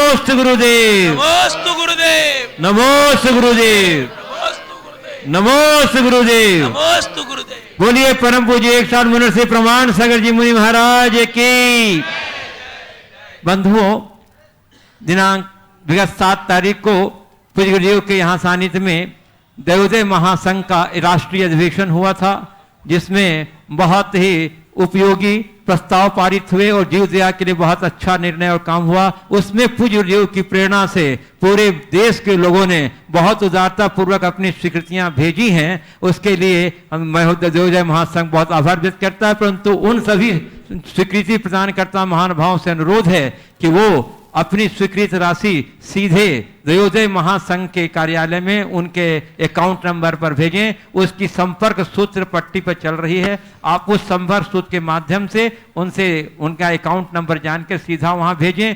नमोस्तु गुरुदेव, नमोस्तु गुरुदेव, नमोस्तु गुरुदेव, नमोस्तु गुरुदेव, नमोस्तु गुरुदेव। बोलिए परम पूज्य एक साथ मुनर्षि प्रमाण सागर जी मुनि महाराज की। बंधुओं, दिनांक विगत 7 तारीख को पूज्य गुरुदेव के यहाँ सानिध्य में दैवोदय महासंघ का राष्ट्रीय अधिवेशन हुआ था, जिसमें बहुत ही उपयोगी प्रस्ताव पारित हुए और जीव दया के लिए बहुत अच्छा निर्णय और काम हुआ। उसमें पूज्य गुरुदेव की प्रेरणा से पूरे देश के लोगों ने बहुत उदारता पूर्वक अपनी स्वीकृतियां भेजी हैं। उसके लिए मैं दैवोदय महासंघ बहुत आभार व्यक्त करता है, परंतु उन सभी स्वीकृति प्रदान करता महानुभावों से अनुरोध है कि वो अपनी स्वीकृत राशि सीधे दैवोदय महासंघ के कार्यालय में उनके अकाउंट नंबर पर भेजें। उसकी संपर्क सूत्र पट्टी पर चल रही है, आप उस संपर्क सूत्र के माध्यम से उनसे उनका अकाउंट नंबर जानकर सीधा वहां भेजें।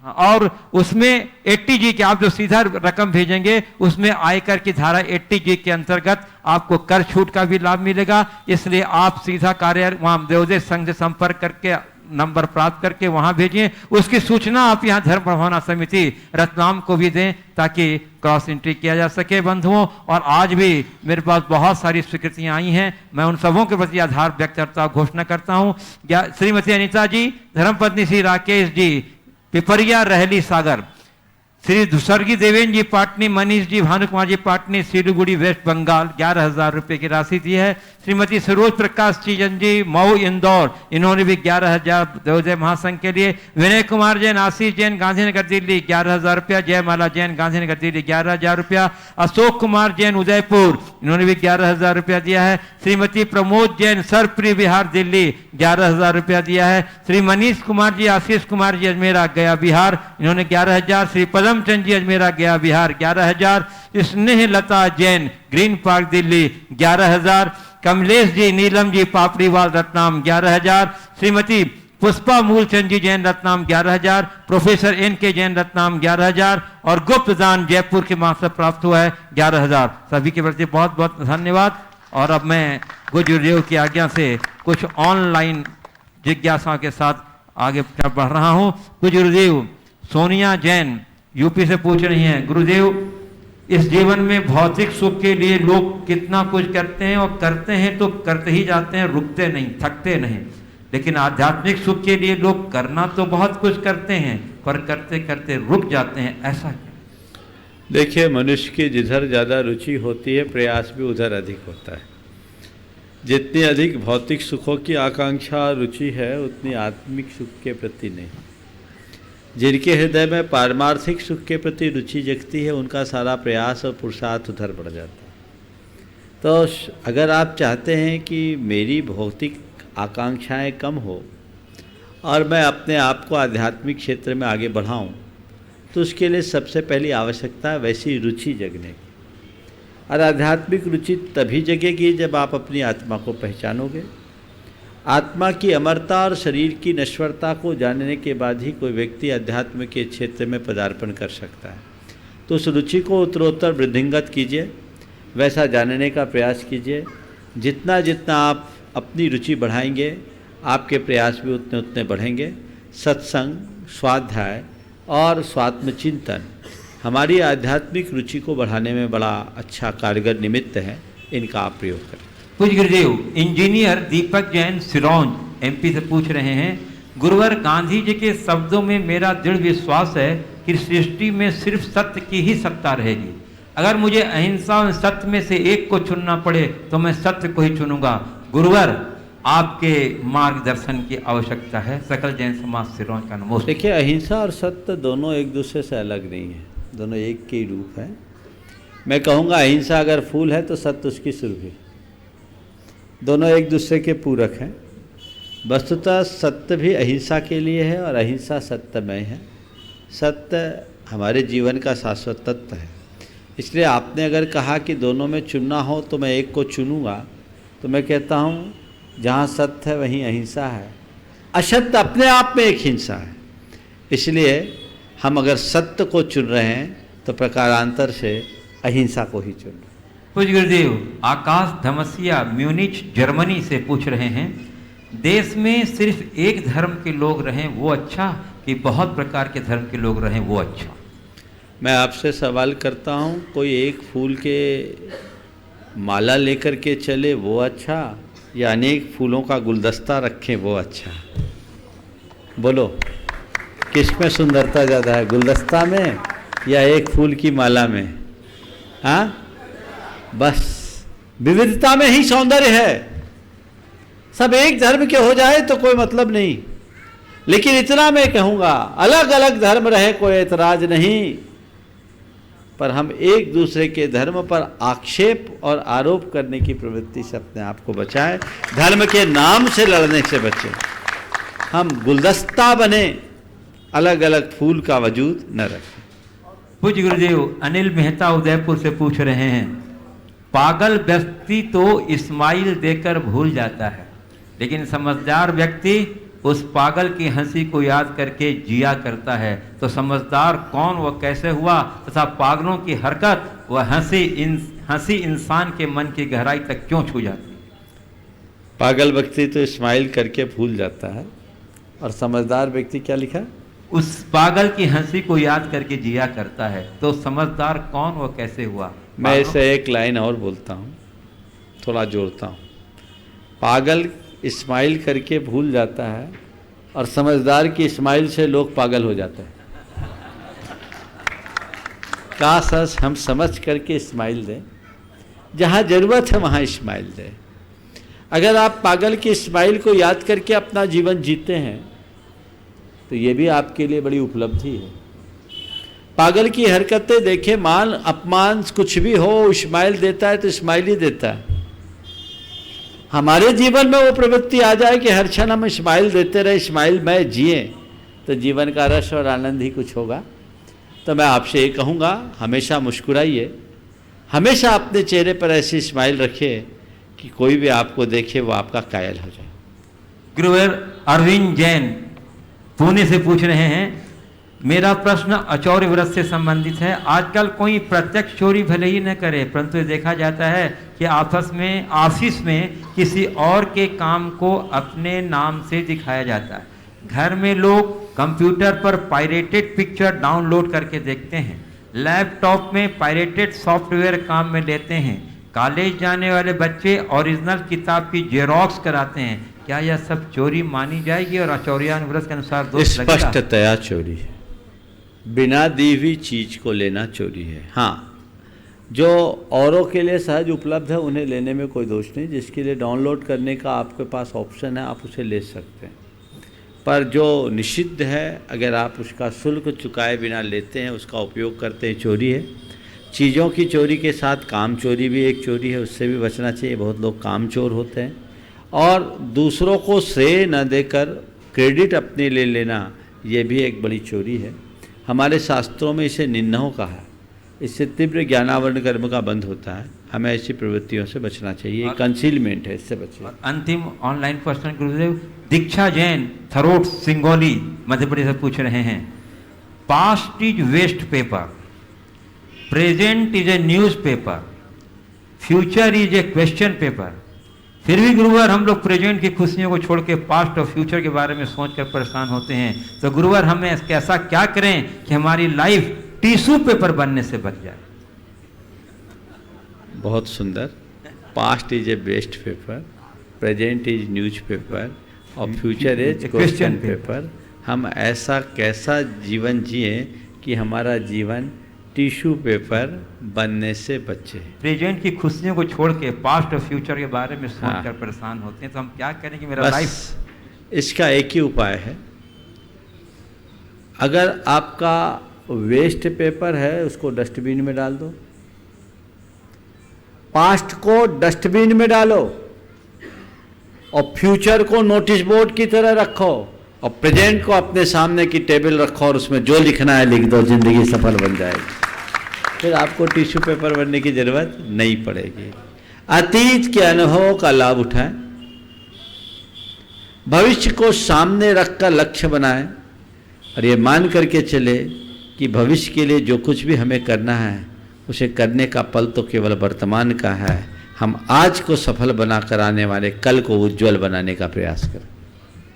और उसमें 80G के आप जो सीधा रकम भेजेंगे उसमें आयकर की धारा 80G के अंतर्गत आपको कर छूट का भी लाभ मिलेगा। इसलिए आप सीधा कार्यालय वहां दैवोदय संघ से संपर्क करके नंबर प्राप्त करके वहां भेजें। उसकी सूचना आप यहां धर्म प्रभावना समिति रतलाम को भी दें ताकि क्रॉस एंट्री किया जा सके। बंधुओं, और आज भी मेरे पास बहुत सारी स्वीकृतियां आई हैं, मैं उन सबों के प्रति आभार व्यक्त करता घोषणा करता हूं। श्रीमती अनीता जी, धर्मपत्नी श्री राकेश जी पिपरिया रहली सागर, श्री स्वर्गीय देवेंद्र जी पाटनी, मनीष जी भानु कुमार जी पाटनी सिलीगुड़ी वेस्ट बंगाल 11,000 रुपए की राशि दी है। श्रीमती सरोज प्रकाश चीजन जी मऊ इंदौर, इन्होंने भी 11,000 दैवोदय महासंघ के लिए। विनय कुमार जैन, आशीष जैन गांधीनगर दिल्ली 11,000 रुपया। जयमाला जैन गांधीनगर दिल्ली 11,000 रुपया। अशोक कुमार जैन उदयपुर, इन्होंने भी 11,000 रुपया दिया है। श्रीमती प्रमोद जैन सरप्री बिहार दिल्ली 11,000 रुपया दिया है। श्री मनीष कुमार जी आशीष कुमार जी अजमेरा गया बिहार, इन्होंने 11,000। श्री पदम चंद जी अजमेरा गया बिहार 11,000। स्नेह लता जैन ग्रीन पार्क दिल्ली 11,000। कमलेश जी नीलम जी पापड़ीवाल रतनाम 11,000। श्रीमती पुष्पा मूलचंद जी जैन रतनाम 11,000। Professor NK Jain रतनाम 11,000। और गुप्त दान जयपुर के मां से प्राप्त हुआ है 11,000। सभी के प्रति बहुत बहुत धन्यवाद। और अब मैं गुरुदेव की आज्ञा से कुछ ऑनलाइन जिज्ञासाओं के साथ आगे बढ़ रहा हूं। गुरुदेव सोनिया जैन यूपी से पूछ रही हैं, गुरुदेव इस जीवन में भौतिक सुख के लिए लोग कितना कुछ करते हैं और करते हैं तो करते ही जाते हैं, रुकते नहीं, थकते नहीं, लेकिन आध्यात्मिक सुख के लिए लोग करना तो बहुत कुछ करते हैं पर करते करते रुक जाते हैं, ऐसा क्यों? देखिए, मनुष्य की जिधर ज़्यादा रुचि होती है प्रयास भी उधर अधिक होता है। जितनी अधिक भौतिक सुखों की आकांक्षा रुचि है उतनी आत्मिक सुख के प्रति नहीं। जिनके हृदय में पारमार्थिक सुख के प्रति रुचि जगती है उनका सारा प्रयास और पुरुषार्थ उधर बढ़ जाता है। तो अगर आप चाहते हैं कि मेरी भौतिक आकांक्षाएं कम हो और मैं अपने आप को आध्यात्मिक क्षेत्र में आगे बढ़ाऊं, तो उसके लिए सबसे पहली आवश्यकता है वैसी रुचि जगने की। और आध्यात्मिक रुचि तभी जगेगी जब आप अपनी आत्मा को पहचानोगे। आत्मा की अमरता और शरीर की नश्वरता को जानने के बाद ही कोई व्यक्ति अध्यात्म के क्षेत्र में पदार्पण कर सकता है। तो उस रुचि को उत्तरोत्तर वृद्धिंगत कीजिए, वैसा जानने का प्रयास कीजिए। जितना जितना आप अपनी रुचि बढ़ाएंगे आपके प्रयास भी उतने उतने बढ़ेंगे। सत्संग, स्वाध्याय और स्वात्मचिंतन हमारी आध्यात्मिक रुचि को बढ़ाने में बड़ा अच्छा कारगर निमित्त है, इनका आप प्रयोग करें। पूज्य गुरुदेव इंजीनियर दीपक जैन सिरौंज MP से पूछ रहे हैं, गुरुवर गांधी जी के शब्दों में मेरा दृढ़ विश्वास है कि सृष्टि में सिर्फ सत्य की ही सत्ता रहेगी। अगर मुझे अहिंसा और सत्य में से एक को चुनना पड़े तो मैं सत्य को ही चुनूंगा। गुरुवर आपके मार्गदर्शन की आवश्यकता है। सकल जैन समाज सिरौंज का नमस्कार। देखिए, अहिंसा और सत्य दोनों एक दूसरे से अलग नहीं है, दोनों एक के रूप हैं। मैं कहूँगा अहिंसा अगर फूल है तो सत्य उसकी सुर्खी, दोनों एक दूसरे के पूरक हैं। वस्तुतः सत्य भी अहिंसा के लिए है और अहिंसा सत्यमय है। सत्य हमारे जीवन का शाश्वत तत्व है। इसलिए आपने अगर कहा कि दोनों में चुनना हो तो मैं एक को चुनूंगा, तो मैं कहता हूँ जहाँ सत्य है वहीं अहिंसा है। असत्य अपने आप में एक हिंसा है। इसलिए हम अगर सत्य को चुन रहे हैं तो प्रकारांतर से अहिंसा को ही चुन रहे हैं। पूज्य गुरुदेव आकाश धमसिया म्यूनिच जर्मनी से पूछ रहे हैं, देश में सिर्फ एक धर्म के लोग रहें वो अच्छा कि बहुत प्रकार के धर्म के लोग रहें वो अच्छा। मैं आपसे सवाल करता हूँ, कोई एक फूल के माला लेकर के चले वो अच्छा, या अनेक फूलों का गुलदस्ता रखें वो अच्छा? बोलो, किस में सुंदरता ज़्यादा है, गुलदस्ता में या एक फूल की माला में? हाँ, बस विविधता में ही सौंदर्य है। सब एक धर्म के हो जाए तो कोई मतलब नहीं, लेकिन इतना मैं कहूँगा, अलग अलग धर्म रहे कोई एतराज नहीं, पर हम एक दूसरे के धर्म पर आक्षेप और आरोप करने की प्रवृत्ति से अपने आप को बचाएं, धर्म के नाम से लड़ने से बचें। हम गुलदस्ता बने, अलग अलग फूल का वजूद न रखें। पूज्य गुरुदेव, अनिल मेहता उदयपुर से पूछ रहे हैं, पागल व्यक्ति तो स्माइल देकर भूल जाता है, लेकिन समझदार व्यक्ति उस पागल की हंसी को याद करके जिया करता है, तो समझदार कौन व कैसे हुआ तथा पागलों की हरकत व हंसी इंसान के मन की गहराई तक क्यों छू जाती है? पागल व्यक्ति तो स्माइल करके भूल जाता है, और समझदार व्यक्ति क्या लिखा है? उस पागल की हंसी को याद करके जिया करता है, तो समझदार कौन व कैसे हुआ? मैं इसे एक लाइन और बोलता हूँ, थोड़ा जोड़ता हूँ। पागल स्माइल करके भूल जाता है, और समझदार की स्माइल से लोग पागल हो जाते हैं। काश हम समझ करके स्माइल दें, जहाँ ज़रूरत है वहाँ स्माइल दें। अगर आप पागल की स्माइल को याद करके अपना जीवन जीते हैं तो ये भी आपके लिए बड़ी उपलब्धि है। पागल की हरकतें देखें, मान अपमान कुछ भी हो, स्माइल देता है तो स्माइल ही देता है। हमारे जीवन में वो प्रवृत्ति आ जाए कि हर क्षण हम स्माइल देते रहे, स्माइल में जिए, तो जीवन का रस और आनंद ही कुछ होगा। तो मैं आपसे ये कहूँगा, हमेशा मुस्कुराइए, हमेशा अपने चेहरे पर ऐसी स्माइल रखिए कि कोई भी आपको देखे वो आपका कायल हो जाए। गुरुवर अरविंद जैन पुणे से पूछ रहे हैं, मेरा प्रश्न अचौर्य व्रत से संबंधित है। आजकल कोई प्रत्यक्ष चोरी भले ही न करे, परंतु ये देखा जाता है कि ऑफिस में किसी और के काम को अपने नाम से दिखाया जाता है। घर में लोग कंप्यूटर पर पायरेटेड पिक्चर डाउनलोड करके देखते हैं, लैपटॉप में पायरेटेड सॉफ्टवेयर काम में लेते हैं, कॉलेज जाने वाले बच्चे ओरिजिनल किताब की जेरोक्स कराते हैं। क्या यह सब चोरी मानी जाएगी और आचौर्यान व्रत के अनुसार दोष लगेगा? स्पष्टतया चोरी है, बिना दी हुई चीज को लेना चोरी है। हाँ, जो औरों के लिए सहज उपलब्ध है उन्हें लेने में कोई दोष नहीं, जिसके लिए डाउनलोड करने का आपके पास ऑप्शन है आप उसे ले सकते हैं, पर जो निषिद्ध है अगर आप उसका शुल्क चुकाए बिना लेते हैं, उसका उपयोग करते हैं, चोरी है। चीज़ों की चोरी के साथ काम चोरी भी एक चोरी है, उससे भी बचना चाहिए। बहुत लोग काम चोर होते हैं, और दूसरों को श्रेय न देकर क्रेडिट अपने ले लेना, ये भी एक बड़ी चोरी है। हमारे शास्त्रों में इसे निन्नह कहा है, इससे तीव्र ज्ञानावरण कर्म का बंध होता है। हमें ऐसी प्रवृत्तियों से बचना चाहिए, कंसीलमेंट है, इससे बचिए। अंतिम ऑनलाइन प्रश्न गुरुदेव, दीक्षा जैन थरोट सिंगोली मध्य प्रदेश से पूछ रहे हैं, past is waste paper, present is a newspaper, future is a question paper. फिर भी गुरुवर हम लोग प्रेजेंट की खुशियों को छोड़ के पास्ट और फ्यूचर के बारे में सोचकर परेशान होते हैं, तो गुरुवर हमें ऐसा क्या करें कि हमारी लाइफ टिश्यू पेपर बनने से बच जाए? बहुत सुंदर। Past is a best paper, present is news paper और फ्यूचर इज क्वेश्चन पेपर। हम ऐसा कैसा जीवन जिए कि हमारा जीवन टिश्यू पेपर बनने से बचे। प्रेजेंट की खुशियों को छोड़ के पास्ट और फ्यूचर के बारे में सोचकर परेशान होते हैं, तो हम क्या करें कि मेरा लाइफ? इसका एक ही उपाय है, अगर आपका वेस्ट पेपर है उसको डस्टबिन में डाल दो, पास्ट को डस्टबिन में डालो, और फ्यूचर को नोटिस बोर्ड की तरह रखो, और प्रेजेंट को अपने सामने की टेबल रखो और उसमें जो लिखना है लिख दो, जिंदगी सफल बन जाएगी। फिर आपको टिश्यू पेपर बनने की जरूरत नहीं पड़ेगी। अतीत के अनुभवों का लाभ उठाएं, भविष्य को सामने रखकर लक्ष्य बनाएं, और ये मान करके चले कि भविष्य के लिए जो कुछ भी हमें करना है उसे करने का पल तो केवल वर्तमान का है। हम आज को सफल बनाकर आने वाले कल को उज्जवल बनाने का प्रयास करें।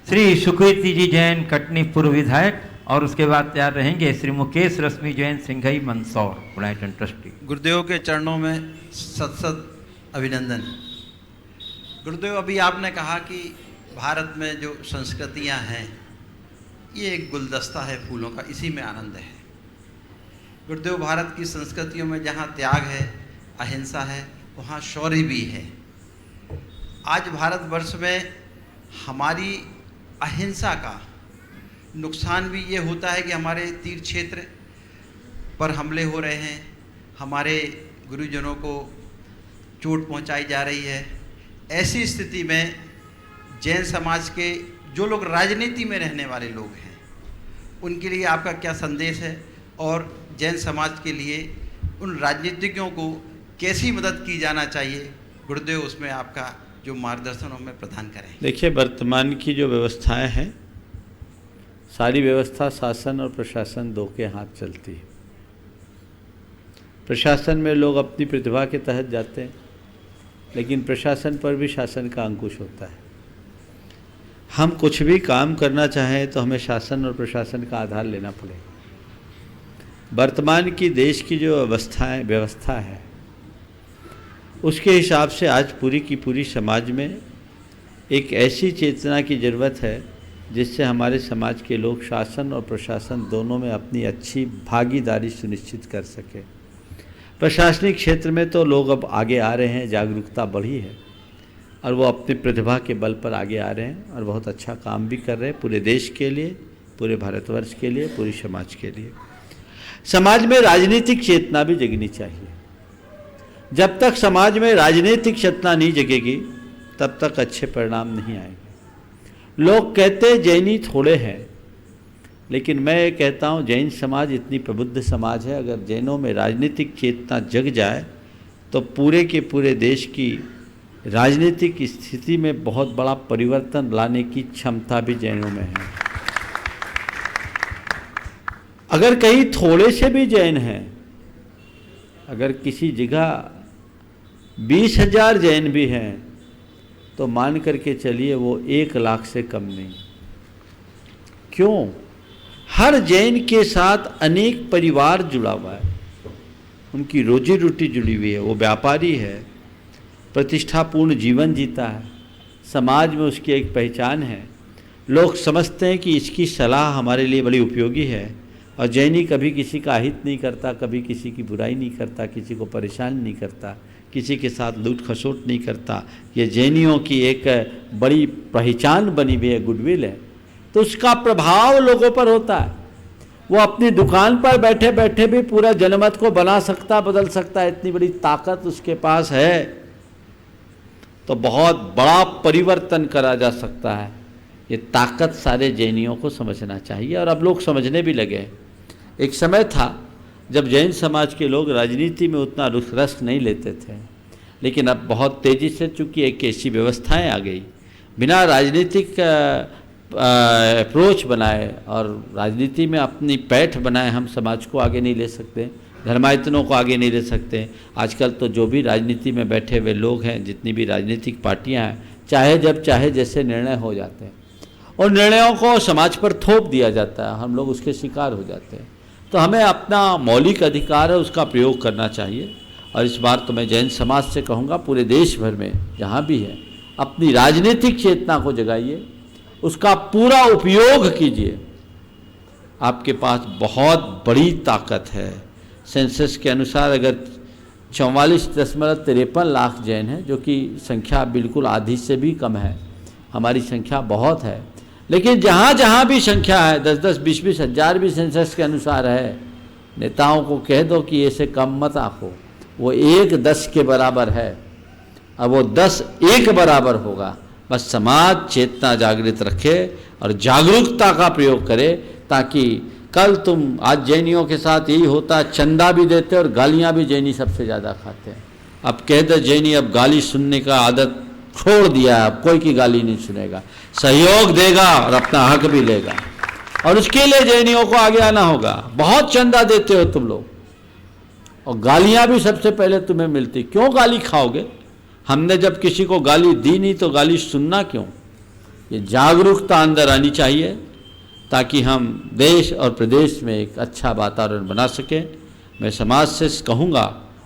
श्री सुकृति जी जैन, कटनी पूर्व विधायक, और उसके बाद तैयार रहेंगे श्री मुकेश रश्मि जैन सिंघई मंदसौर प्रोनाइटन ट्रस्टी। गुरुदेव के चरणों में सत अभिनंदन। गुरुदेव, अभी आपने कहा कि भारत में जो संस्कृतियां हैं ये एक गुलदस्ता है फूलों का, इसी में आनंद है। गुरुदेव, भारत की संस्कृतियों में जहाँ त्याग है, अहिंसा है, वहाँ शौर्य भी है। आज भारतवर्ष में हमारी अहिंसा का नुकसान भी ये होता है कि हमारे तीर्थ क्षेत्र पर हमले हो रहे हैं, हमारे गुरुजनों को चोट पहुंचाई जा रही है। ऐसी स्थिति में जैन समाज के जो लोग राजनीति में रहने वाले लोग हैं उनके लिए आपका क्या संदेश है, और जैन समाज के लिए उन राजनीतिज्ञों को कैसी मदद की जाना चाहिए? गुरुदेव, उसमें आपका जो मार्गदर्शन हमें प्रदान करें। देखिए, वर्तमान की जो व्यवस्थाएं हैं, सारी व्यवस्था शासन और प्रशासन दो के हाथ चलती है। प्रशासन में लोग अपनी प्रतिभा के तहत जाते हैं, लेकिन प्रशासन पर भी शासन का अंकुश होता है। हम कुछ भी काम करना चाहें तो हमें शासन और प्रशासन का आधार लेना पड़ेगा। वर्तमान की देश की जो व्यवस्था है उसके हिसाब से आज पूरी की पूरी समाज में एक ऐसी चेतना की ज़रूरत है जिससे हमारे समाज के लोग शासन और प्रशासन दोनों में अपनी अच्छी भागीदारी सुनिश्चित कर सके। प्रशासनिक क्षेत्र में तो लोग अब आगे आ रहे हैं, जागरूकता बढ़ी है और वो अपनी प्रतिभा के बल पर आगे आ रहे हैं और बहुत अच्छा काम भी कर रहे हैं पूरे देश के लिए, पूरे भारतवर्ष के लिए, पूरी समाज के लिए। समाज में राजनीतिक चेतना भी जगनी चाहिए। जब तक समाज में राजनीतिक चेतना नहीं जगेगी तब तक अच्छे परिणाम नहीं आएंगे। लोग कहते हैं जैनी थोड़े हैं, लेकिन मैं ये कहता हूँ जैन समाज इतनी प्रबुद्ध समाज है, अगर जैनों में राजनीतिक चेतना जग जाए तो पूरे के पूरे देश की राजनीतिक स्थिति में बहुत बड़ा परिवर्तन लाने की क्षमता भी जैनों में है। अगर कहीं थोड़े से भी जैन हैं, अगर किसी जगह 20,000 जैन भी हैं तो मान करके चलिए वो 1 लाख से कम नहीं। क्यों? हर जैन के साथ अनेक परिवार जुड़ा हुआ है, उनकी रोजी रोटी जुड़ी हुई है, वो व्यापारी है, प्रतिष्ठापूर्ण जीवन जीता है, समाज में उसकी एक पहचान है। लोग समझते हैं कि इसकी सलाह हमारे लिए बड़ी उपयोगी है। और जैनी कभी किसी का हित नहीं करता, कभी किसी की बुराई नहीं करता, किसी को परेशान नहीं करता, किसी के साथ लूट खसोट नहीं करता। ये जैनियों की एक बड़ी पहचान बनी हुई है, गुडविल है। तो उसका प्रभाव लोगों पर होता है। वो अपनी दुकान पर बैठे बैठे भी पूरा जनमत को बना सकता, बदल सकता है, इतनी बड़ी ताकत उसके पास है। तो बहुत बड़ा परिवर्तन करा जा सकता है। ये ताकत सारे जैनियों को समझना चाहिए और अब लोग समझने भी लगे। एक समय था जब जैन समाज के लोग राजनीति में उतना रस नहीं लेते थे, लेकिन अब बहुत तेज़ी से, चूँकि एक ऐसी व्यवस्थाएं आ गई, बिना राजनीतिक अप्रोच बनाए और राजनीति में अपनी पैठ बनाए हम समाज को आगे नहीं ले सकते, धर्मायतनों को आगे नहीं ले सकते। आजकल तो जो भी राजनीति में बैठे हुए लोग हैं, जितनी भी राजनीतिक पार्टियां हैं, चाहे जब चाहे जैसे निर्णय हो जाते हैं और निर्णयों को समाज पर थोप दिया जाता है, हम लोग उसके शिकार हो जाते हैं। तो हमें अपना मौलिक अधिकार है उसका प्रयोग करना चाहिए। और इस बार तो मैं जैन समाज से कहूँगा, पूरे देश भर में जहाँ भी है अपनी राजनीतिक चेतना को जगाइए, उसका पूरा उपयोग कीजिए। आपके पास बहुत बड़ी ताकत है। सेंसस के अनुसार अगर 44.53 लाख जैन हैं, जो कि संख्या बिल्कुल आधी से भी कम है, हमारी संख्या बहुत है, लेकिन जहाँ जहाँ भी संख्या है 10-10, 20-20 हज़ार भी सेंसस के अनुसार है, नेताओं को कह दो कि ऐसे कम मत आंको, वो 1-10 के बराबर है। अब वो 10-1 बराबर होगा। बस समाज चेतना जागृत रखे और जागरूकता का प्रयोग करे, ताकि कल तुम, आज जैनियों के साथ यही होता, चंदा भी देते और गालियाँ भी जैनी सबसे ज़्यादा खाते हैं। अब कह दे जैनी अब गाली सुनने का आदत छोड़ दिया है, अब कोई की गाली नहीं सुनेगा, सहयोग देगा और अपना हक भी लेगा। और उसके लिए जैनियों को आगे आना होगा। बहुत चंदा देते हो तुम लोग और गालियां भी सबसे पहले तुम्हें मिलती, क्यों गाली खाओगे? हमने जब किसी को गाली दी नहीं तो गाली सुनना क्यों? ये जागरूकता अंदर आनी चाहिए। ताकि हम देश और प्रदेश में एक अच्छा वातावरण बना सकें। मैं समाज से कहूँगा,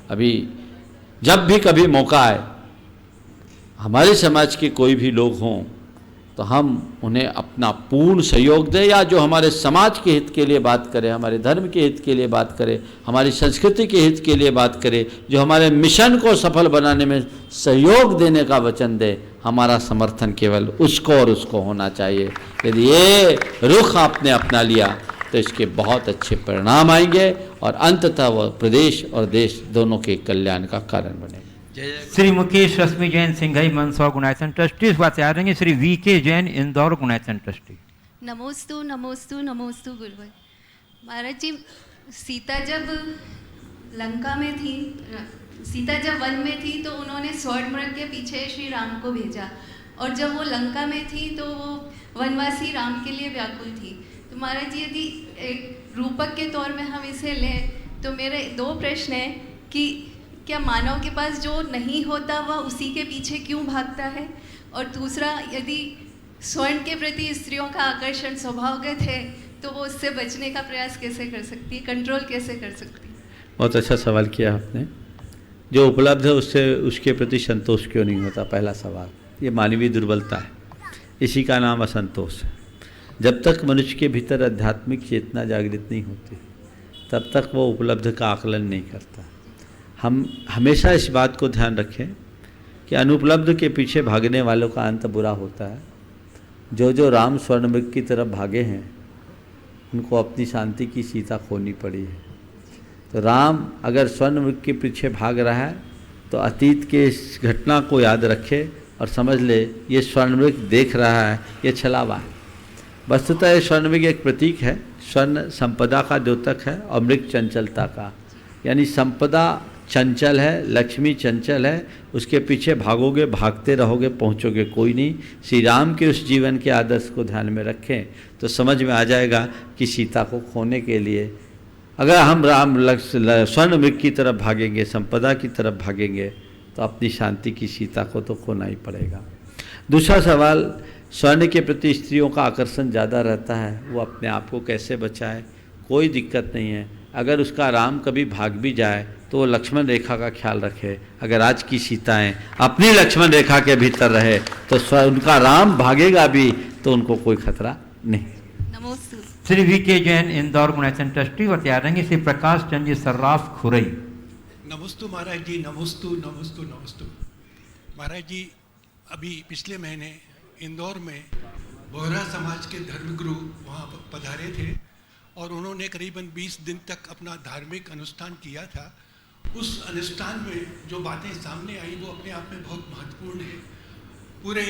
अभी जब भी कभी मौका आए, हमारे समाज के कोई भी लोग हों तो हम उन्हें अपना पूर्ण सहयोग दें, या जो हमारे समाज के हित के लिए बात करे, हमारे धर्म के हित के लिए बात करे, हमारी संस्कृति के हित के लिए बात करे, जो हमारे मिशन को सफल बनाने में सहयोग देने का वचन दे, हमारा समर्थन केवल उसको और उसको होना चाहिए। यदि ये रुख आपने अपना लिया तो इसके बहुत अच्छे परिणाम आएंगे और अंततः वह प्रदेश और देश दोनों के कल्याण का कारण बनेगा। श्री मुकेश रश्मि जैन सिंघई मंदसौर गुणायतन ट्रस्टी, इस बात से आ रहेंगे श्री वी.के. जैन इंदौर गुणायतन ट्रस्टी। नमोस्तु नमोस्तु नमोस्तु गुरुवर। महाराज जी, सीता जब लंका में थी, सीता जब वन में थी तो उन्होंने स्वर्ण मृग के पीछे श्री राम को भेजा, और जब वो लंका में थी तो वो वनवासी राम के लिए व्याकुल थी। तो महाराज जी, यदि एक रूपक के तौर में हम इसे लें तो मेरे दो प्रश्न हैं कि क्या मानव के पास जो नहीं होता वह उसी के पीछे क्यों भागता है, और दूसरा, यदि स्वर्ण के प्रति स्त्रियों का आकर्षण स्वभावगत है तो वो उससे बचने का प्रयास कैसे कर सकती है, कंट्रोल कैसे कर सकती है? बहुत अच्छा सवाल किया आपने। जो उपलब्ध है उससे उसके प्रति संतोष क्यों नहीं होता, पहला सवाल। ये मानवीय दुर्बलता है, इसी का नाम असंतोष है। जब तक मनुष्य के भीतर आध्यात्मिक चेतना जागृत नहीं होती तब तक वो उपलब्ध का आकलन नहीं करता। हम हमेशा इस बात को ध्यान रखें कि अनुपलब्ध के पीछे भागने वालों का अंत बुरा होता है। जो जो राम स्वर्ण मृग की तरफ भागे हैं उनको अपनी शांति की सीता खोनी पड़ी है। तो राम अगर स्वर्ण मृग के पीछे भाग रहा है तो अतीत के इस घटना को याद रखे और समझ ले ये स्वर्ण मृग देख रहा है, ये छलावा है। वस्तुतः स्वर्ण मृग एक प्रतीक है। स्वर्ण संपदा का द्योतक है और मृग चंचलता का, यानी संपदा चंचल है, लक्ष्मी चंचल है, उसके पीछे भागोगे, भागते रहोगे, पहुंचोगे कोई नहीं। श्री राम के उस जीवन के आदर्श को ध्यान में रखें तो समझ में आ जाएगा कि सीता को खोने के लिए अगर हम राम स्वर्ण मृग की तरफ भागेंगे, संपदा की तरफ भागेंगे तो अपनी शांति की सीता को तो खोना ही पड़ेगा। दूसरा सवाल, स्वर्ण के प्रति स्त्रियों का आकर्षण ज़्यादा रहता है, वो अपने आप को कैसे बचाए? कोई दिक्कत नहीं है। अगर उसका राम कभी भाग भी जाए तो वो लक्ष्मण रेखा का ख्याल रखे। अगर आज की सीताएं अपनी लक्ष्मण रेखा के भीतर रहे तो उनका राम भागेगा भी तो उनको कोई खतरा नहीं। नमोस्तु। श्री वी.के. जैन इंदौर गुणायतन ट्रस्टी बता रहेंगे श्री प्रकाश चंद्र जी सर्राफ खुरई। नमोस्तु महाराज जी, नमोस्तु नमोस्तु नमोस्तु। महाराज जी, अभी पिछले महीने इंदौर में बोहरा समाज के धर्मगुरु वहाँ पधारे थे और उन्होंने करीबन 20 दिन तक अपना धार्मिक अनुष्ठान किया था। उस अनुष्ठान में जो बातें सामने आई वो अपने आप में बहुत महत्वपूर्ण है। पूरे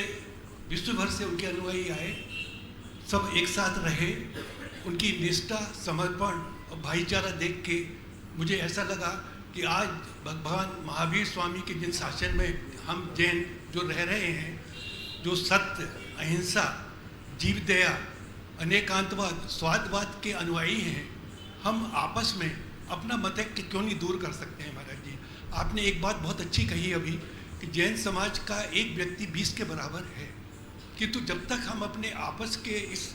विश्व भर से उनके अनुयायी आए, सब एक साथ रहे। उनकी निष्ठा, समर्पण और भाईचारा देख के मुझे ऐसा लगा कि आज भगवान महावीर स्वामी के जिन शासन में हम जैन जो रह रहे हैं, जो सत्य, अहिंसा, जीव दया, अनेकांतवाद, स्वादवाद के अनुयायी हैं, हम आपस में अपना मतैक्य क्यों नहीं दूर कर सकते हैं? महाराज जी, आपने एक बात बहुत अच्छी कही अभी कि जैन समाज का एक व्यक्ति 20 के बराबर है, किंतु जब तक हम अपने आपस के इस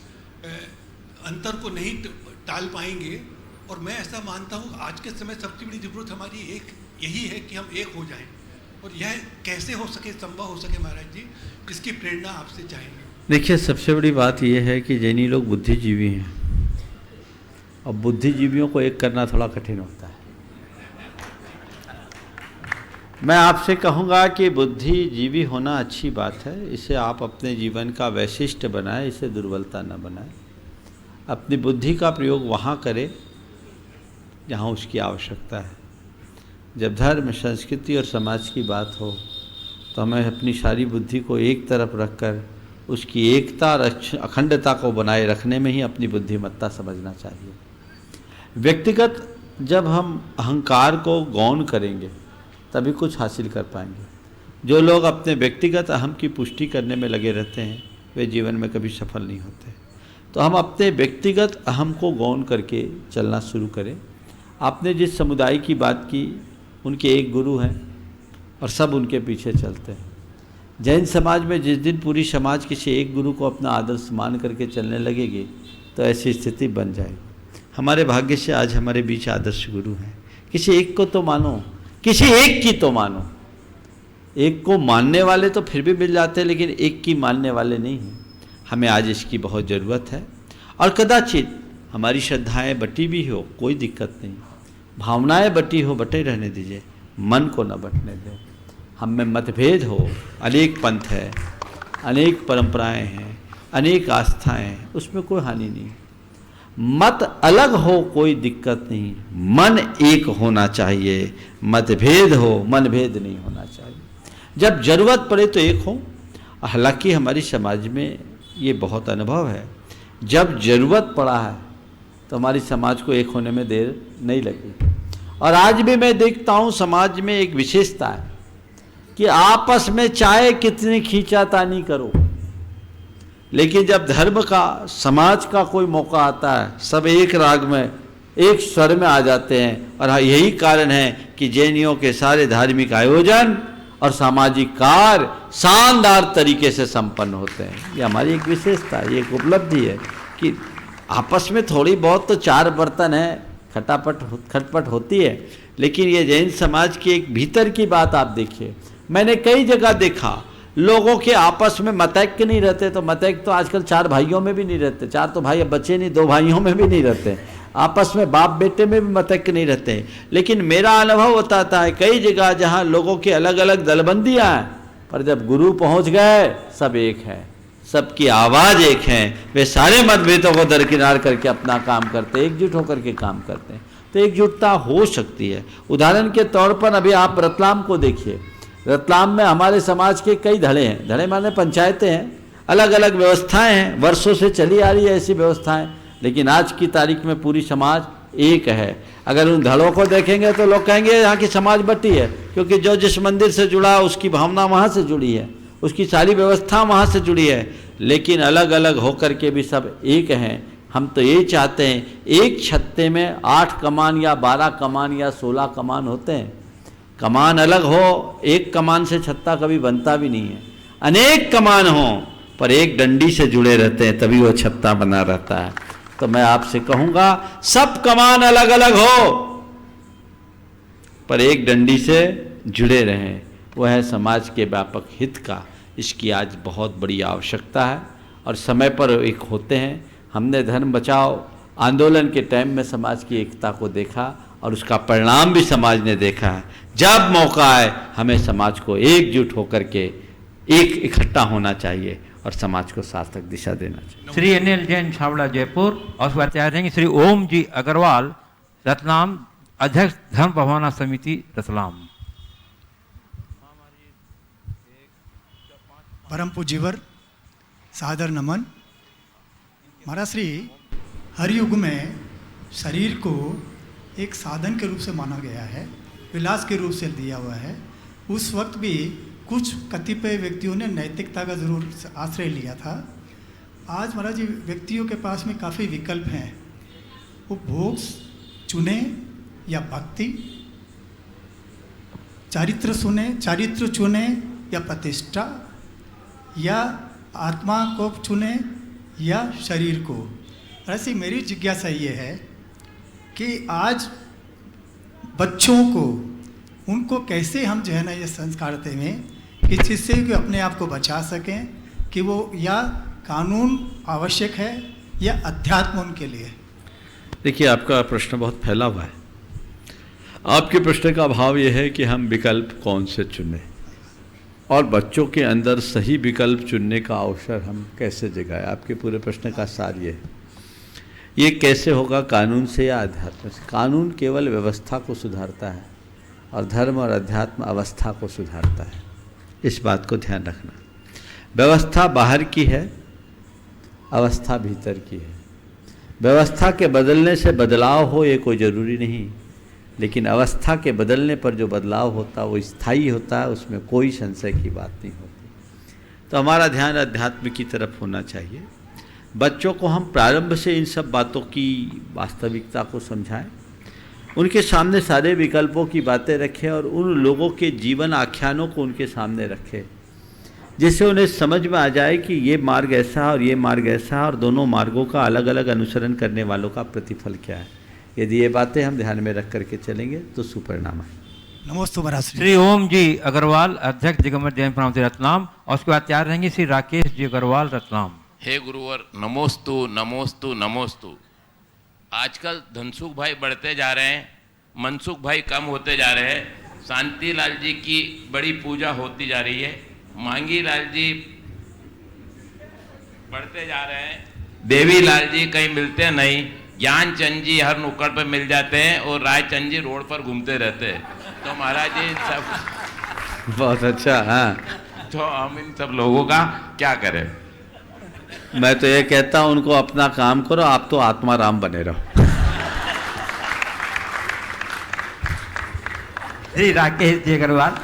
अंतर को नहीं टाल पाएंगे, और मैं ऐसा मानता हूँ आज के समय सबसे बड़ी ज़रूरत हमारी एक यही है कि हम एक हो जाएं, और यह कैसे हो सके, संभव हो सके महाराज जी, इसकी प्रेरणा आपसे चाहेंगे। देखिए, सबसे बड़ी बात यह है कि जैनी लोग बुद्धिजीवी हैं और बुद्धिजीवियों को एक करना थोड़ा कठिन होता है। मैं आपसे कहूँगा कि बुद्धिजीवी होना अच्छी बात है, इसे आप अपने जीवन का वैशिष्ट्य बनाएं, इसे दुर्बलता न बनाएं। अपनी बुद्धि का प्रयोग वहाँ करें जहाँ उसकी आवश्यकता है। जब धर्म, संस्कृति और समाज की बात हो तो हमें अपनी सारी बुद्धि को एक तरफ रखकर उसकी एकता और अखंडता को बनाए रखने में ही अपनी बुद्धिमत्ता समझना चाहिए। व्यक्तिगत जब हम अहंकार को गौण करेंगे तभी कुछ हासिल कर पाएंगे। जो लोग अपने व्यक्तिगत अहम की पुष्टि करने में लगे रहते हैं वे जीवन में कभी सफल नहीं होते। तो हम अपने व्यक्तिगत अहम को गौण करके चलना शुरू करें। आपने जिस समुदाय की बात की, उनके एक गुरु हैं और सब उनके पीछे चलते हैं। जैन समाज में जिस दिन पूरी समाज किसी एक गुरु को अपना आदर्श मान करके चलने लगेगी तो ऐसी स्थिति बन जाएगी। हमारे भाग्य से आज हमारे बीच आदर्श गुरु हैं। किसी एक को तो मानो, किसी एक की तो मानो। एक को मानने वाले तो फिर भी मिल जाते हैं, लेकिन एक की मानने वाले नहीं हैं। हमें आज इसकी बहुत ज़रूरत है। और कदाचित हमारी श्रद्धाएं बटी भी हो, कोई दिक्कत नहीं, भावनाएं बटी हो, बटे रहने दीजिए, मन को न बटने दें। हम में मतभेद हो, अनेक पंथ है, अनेक परंपराएं हैं, अनेक आस्थाएं हैं, उसमें कोई हानि नहीं। मत अलग हो, कोई दिक्कत नहीं, मन एक होना चाहिए। मतभेद हो, मनभेद नहीं होना चाहिए। जब जरूरत पड़े तो एक हो। हालांकि हमारी समाज में ये बहुत अनुभव है, जब जरूरत पड़ा है तो हमारी समाज को एक होने में देर नहीं लगी। और आज भी मैं देखता हूँ समाज में एक विशेषता है कि आपस में चाहे कितनी खींचातानी करो, लेकिन जब धर्म का, समाज का कोई मौका आता है, सब एक राग में, एक स्वर में आ जाते हैं। और यही कारण है कि जैनियों के सारे धार्मिक आयोजन और सामाजिक कार्य शानदार तरीके से संपन्न होते हैं। ये हमारी एक विशेषता है, ये एक उपलब्धि है कि आपस में थोड़ी बहुत तो चार बर्तन है, खटपट होती है, लेकिन ये जैन समाज की एक भीतर की बात आप देखिए। मैंने कई जगह देखा लोगों के आपस में मतैक्य नहीं रहते। तो मतैक्य तो आजकल चार भाइयों में भी नहीं रहते, चार तो भाई अब बचे नहीं, दो भाइयों में भी नहीं रहते, आपस में बाप बेटे में भी मतैक्य नहीं रहते। लेकिन मेरा अनुभव बताता है कई जगह जहाँ लोगों के अलग अलग दलबंदियाँ हैं, पर जब गुरु पहुँच गए सब एक है, सबकी आवाज़ एक है। वे सारे मतभेदों को दरकिनार करके अपना काम करते, एकजुट होकर के काम करते हैं। तो एकजुटता हो सकती है। उदाहरण के तौर पर अभी आप रतलाम को देखिए। रतलाम में हमारे समाज के कई धड़े हैं, धड़े माने पंचायतें हैं, अलग अलग व्यवस्थाएं हैं, वर्षों से चली आ रही है ऐसी व्यवस्थाएं, लेकिन आज की तारीख में पूरी समाज एक है। अगर उन धड़ों को देखेंगे तो लोग कहेंगे यहाँ की समाज बटी है, क्योंकि जो जिस मंदिर से जुड़ा उसकी भावना वहाँ से जुड़ी है, उसकी सारी व्यवस्था वहाँ से जुड़ी है, लेकिन अलग अलग होकर के भी सब एक हैं। हम तो ये चाहते हैं, एक छत्ते में 8 कमान या 12 कमान या 16 कमान होते हैं। कमान अलग हो, एक कमान से छत्ता कभी बनता भी नहीं है। अनेक कमान हो पर एक डंडी से जुड़े रहते हैं, तभी वो छत्ता बना रहता है। तो मैं आपसे कहूँगा, सब कमान अलग अलग हो पर एक डंडी से जुड़े रहें, वह है समाज के व्यापक हित का। इसकी आज बहुत बड़ी आवश्यकता है और समय पर एक होते हैं। हमने धर्म बचाओ आंदोलन के टाइम में समाज की एकता को देखा और उसका परिणाम भी समाज ने देखा है। जब मौका आए हमें समाज को एकजुट होकर के एक इकट्ठा होना चाहिए और समाज को सार्थक दिशा देना चाहिए। श्री अनिल जैन छावड़ा जयपुर और उसके बाद तैयार रहेंगे श्री ओम जी अग्रवाल रतलाम, अध्यक्ष धर्म भावना समिति रतलाम। परम पूज्यवर सादर नमन। महाराज श्री हर युग में शरीर को एक साधन के रूप से माना गया है, विलास के रूप से दिया हुआ है। उस वक्त भी कुछ कतिपय व्यक्तियों ने नैतिकता का जरूर आश्रय लिया था। आज महाराज जी व्यक्तियों के पास में काफ़ी विकल्प हैं, वो भोग चुने या भक्ति, चारित्र चुने या प्रतिष्ठा, या आत्मा को चुने या शरीर को। ऐसी मेरी जिज्ञासा ये है कि आज बच्चों को, उनको कैसे हम जो है ना ये संस्कार दें कि जिससे कि अपने आप को बचा सकें, कि वो या कानून आवश्यक है या अध्यात्म उनके लिए। देखिए, आपका प्रश्न बहुत फैला हुआ है। आपके प्रश्न का भाव यह है कि हम विकल्प कौन से चुनें और बच्चों के अंदर सही विकल्प चुनने का अवसर हम कैसे जगाएं। आपके पूरे प्रश्न का सार ये है। ये कैसे होगा, कानून से या अध्यात्म से? कानून केवल व्यवस्था को सुधारता है और धर्म और अध्यात्म अवस्था को सुधारता है। इस बात को ध्यान रखना। व्यवस्था बाहर की है, अवस्था भीतर की है। व्यवस्था के बदलने से बदलाव हो ये कोई ज़रूरी नहीं, लेकिन अवस्था के बदलने पर जो बदलाव होता है वो स्थायी होता है, उसमें कोई संशय की बात नहीं होती। तो हमारा ध्यान अध्यात्म की तरफ होना चाहिए। बच्चों को हम प्रारंभ से इन सब बातों की वास्तविकता को समझाएं, उनके सामने सारे विकल्पों की बातें रखें और उन लोगों के जीवन आख्यानों को उनके सामने रखें जिससे उन्हें समझ में आ जाए कि ये मार्ग ऐसा है और ये मार्ग ऐसा है और दोनों मार्गों का अलग अलग अनुसरण करने वालों का प्रतिफल क्या है। यदि ये बातें हम ध्यान में रख करके चलेंगे तो सुपरिणाम है। नमोस्तु महाराज श्री। श्री ओम जी अग्रवाल अध्यक्ष दिगंबर जैन प्रणाम से रतनाम, और उसके बाद तैयार रहेंगे श्री राकेश जी अग्रवाल रतनाम। हे गुरुवर नमोस्तु नमोस्तु नमोस्तु। आजकल धनसुख भाई बढ़ते जा रहे हैं, मनसुख भाई कम होते जा रहे हैं। शांतिलाल जी की बड़ी पूजा होती जा रही है, मांगी लाल जी बढ़ते जा रहे हैं, देवी लाल जी कहीं मिलते नहीं, ज्ञानचंद जी हर नुक्कड़ पर मिल जाते हैं और रायचंद जी रोड पर घूमते रहते हैं। तो महाराज जी सब बहुत अच्छा। हाँ, तो हम इन सब लोगों का क्या करें? मैं तो ये कहता हूँ उनको अपना काम करो, आप तो आत्मा राम बने रहो। श्री राकेश जी अग्रवाल,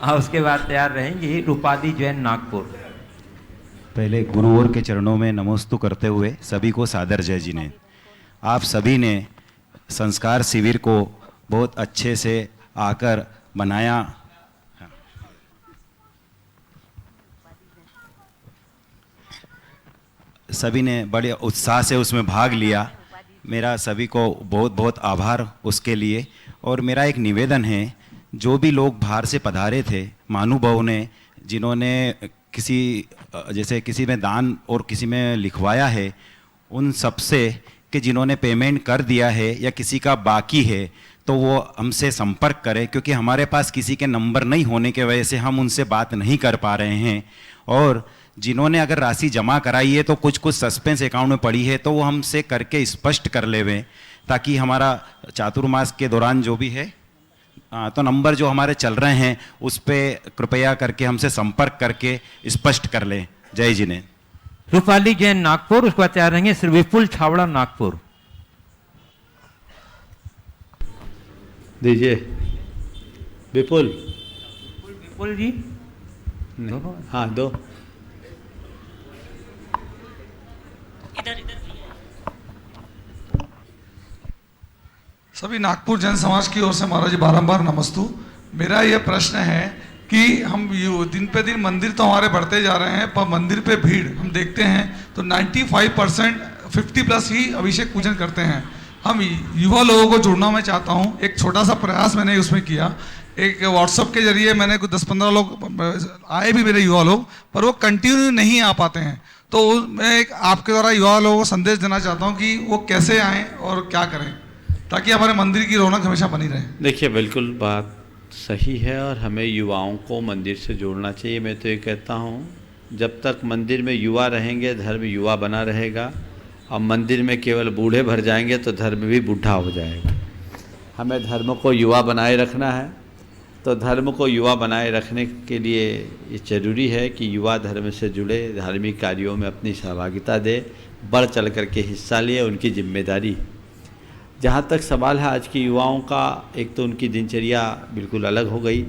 और उसके बाद तैयार रहेंगी रूपाली जैन नागपुर। पहले गुरुवर के चरणों में नमोस्तु करते हुए सभी को सादर जय जी ने। आप सभी ने संस्कार शिविर को बहुत अच्छे से आकर बनाया। सभी ने बड़े उत्साह से उसमें भाग लिया। मेरा सभी को बहुत बहुत आभार उसके लिए। और मेरा एक निवेदन है, जो भी लोग बाहर से पधारे थे महानुभाव ने, जिन्होंने किसी जैसे किसी में दान और किसी में लिखवाया है, उन सब से कि जिन्होंने पेमेंट कर दिया है या किसी का बाकी है तो वो हमसे संपर्क करें, क्योंकि हमारे पास किसी के नंबर नहीं होने के वजह से हम उनसे बात नहीं कर पा रहे हैं। और जिन्होंने अगर राशि जमा कराई है तो कुछ सस्पेंस अकाउंट में पड़ी है तो वो हमसे करके स्पष्ट कर लेवें, ताकि हमारा चातुर्मास के दौरान जो भी है तो नंबर जो हमारे चल रहे हैं उस पर कृपया करके हमसे संपर्क करके स्पष्ट कर लें। जय जी ने। रूपाली जैन नागपुर, उसके बाद तैयार रहेंगे श्री विपुल छावड़ा नागपुर। दीजिए विपुल। विपुल जी नहीं, हाँ दो। सभी नागपुर जैन समाज की ओर से महाराज जी बारंबार नमस्तु। मेरा यह प्रश्न है कि हम दिन पे दिन मंदिर तो हमारे बढ़ते जा रहे हैं, पर मंदिर पे भीड़ हम देखते हैं तो 95% 50+ ही अभिषेक पूजन करते हैं। हम युवा लोगों को जोड़ना मैं चाहता हूँ। एक छोटा सा प्रयास मैंने उसमें किया, एक व्हाट्सअप के जरिए मैंने कुछ 10-15 लोग आए भी मेरे युवा लोग, पर वो कंटिन्यू नहीं आ पाते हैं। तो मैं एक आपके द्वारा युवा लोगों को संदेश देना चाहता हूँ कि वो कैसे आएँ और क्या करें ताकि हमारे मंदिर की रौनक हमेशा बनी रहे। देखिए बिल्कुल बात सही है और हमें युवाओं को मंदिर से जोड़ना चाहिए। मैं तो ये कहता हूँ जब तक मंदिर में युवा रहेंगे धर्म युवा बना रहेगा, और मंदिर में केवल बूढ़े भर जाएंगे तो धर्म भी बूढ़ा हो जाएगा। हमें धर्म को युवा बनाए रखना है, तो धर्म को युवा बनाए रखने के लिए ये जरूरी है कि युवा धर्म से जुड़े, धार्मिक कार्यों में अपनी सहभागिता दे, बढ़ चढ़ करके हिस्सा लिए, उनकी जिम्मेदारी। जहाँ तक सवाल है आज के युवाओं का, एक तो उनकी दिनचर्या बिल्कुल अलग हो गई।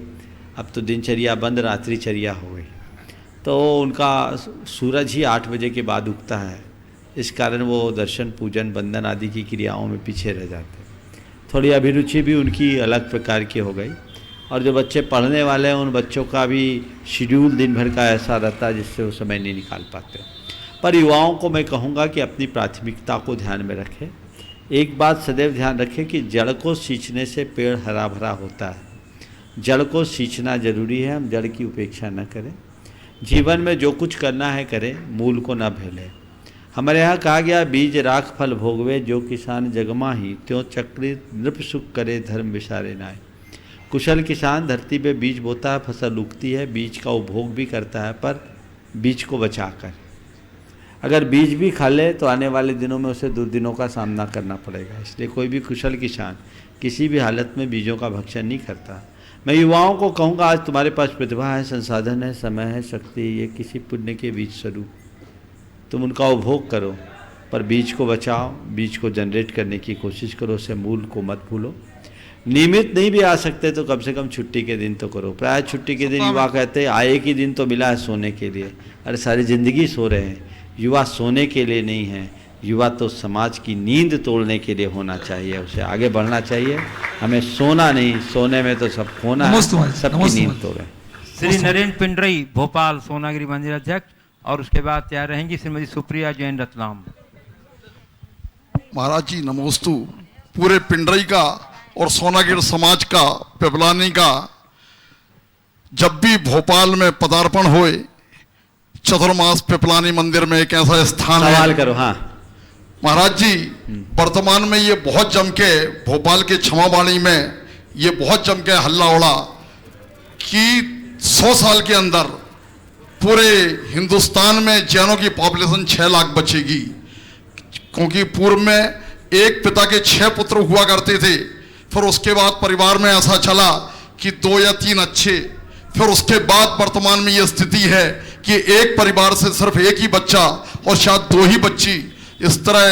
अब तो दिनचर्या बंद रात्रिचर्या हो गई, तो उनका सूरज ही 8 बजे के बाद उगता है। इस कारण वो दर्शन पूजन बंदन आदि की क्रियाओं में पीछे रह जाते हैं। थोड़ी अभिरुचि भी उनकी अलग प्रकार की हो गई। और जो बच्चे पढ़ने वाले हैं उन बच्चों का भी शेड्यूल दिन भर का ऐसा रहता है जिससे वो समय नहीं निकाल पाते। पर युवाओं को मैं कहूँगा कि अपनी प्राथमिकता को ध्यान में रखें। एक बात सदैव ध्यान रखें कि जड़ को सींचने से पेड़ हरा भरा होता है। जड़ को सींचना जरूरी है, हम जड़ की उपेक्षा न करें। जीवन में जो कुछ करना है करें, मूल को न भूलें। हमारे यहाँ कहा गया बीज राख फल भोगवे, जो किसान जगमा ही त्यों चक्री नृप सुख करे धर्म विसारे नाय। कुशल किसान धरती पे बीज बोता है, फसल उगती है, बीज का उपभोग भी करता है, पर बीज को बचाकर। अगर बीज भी खा ले तो आने वाले दिनों में उसे दुर्दिनों का सामना करना पड़ेगा। इसलिए कोई भी कुशल किसान किसी भी हालत में बीजों का भक्षण नहीं करता। मैं युवाओं को कहूँगा आज तुम्हारे पास प्रतिभा है, संसाधन है, समय है, शक्ति, ये किसी पुण्य के बीज स्वरूप, तुम उनका उपभोग करो, पर बीज को बचाओ, बीज को जनरेट करने की कोशिश करो, उसे मूल को मत भूलो। नियमित नहीं भी आ सकते तो कम से कम छुट्टी के दिन तो करो। प्राय छुट्टी के दिन युवा कहते हैं आए एक ही दिन तो मिला है सोने के लिए। अरे सारी ज़िंदगी सो रहे हैं। युवा सोने के लिए नहीं है, युवा तो समाज की नींद तोड़ने के लिए होना चाहिए, उसे आगे बढ़ना चाहिए। हमें सोना नहीं, सोने में तो सब खोना है, सबकी नींद तोड़े। श्री नरेंद्र पिंडरई भोपाल सोनागिरी मंदिर अध्यक्ष, और उसके बाद तैयार रहेंगी श्रीमती सुप्रिया जैन रतलाम। महाराज जी नमोस्तु। पूरे पिंडरई का और सोनागिर समाज का, पिपलानी का, जब भी भोपाल में पदार्पण होए, चतुर्मास पिपलानी मंदिर में एक ऐसा स्थान है। सवाल करो। हाँ महाराज जी, वर्तमान में ये बहुत जम के भोपाल के क्षमावाणी में ये बहुत जम के हल्ला उड़ा कि 100 साल के अंदर पूरे हिंदुस्तान में जैनों की पॉपुलेशन 6 लाख बचेगी, क्योंकि पूर्व में एक पिता के 6 पुत्र हुआ करते थे। फिर उसके बाद परिवार में ऐसा चला कि 2 या 3 अच्छे, फिर उसके बाद वर्तमान में ये स्थिति है कि एक परिवार से सिर्फ एक ही बच्चा और शायद 2 ही बच्ची। इस तरह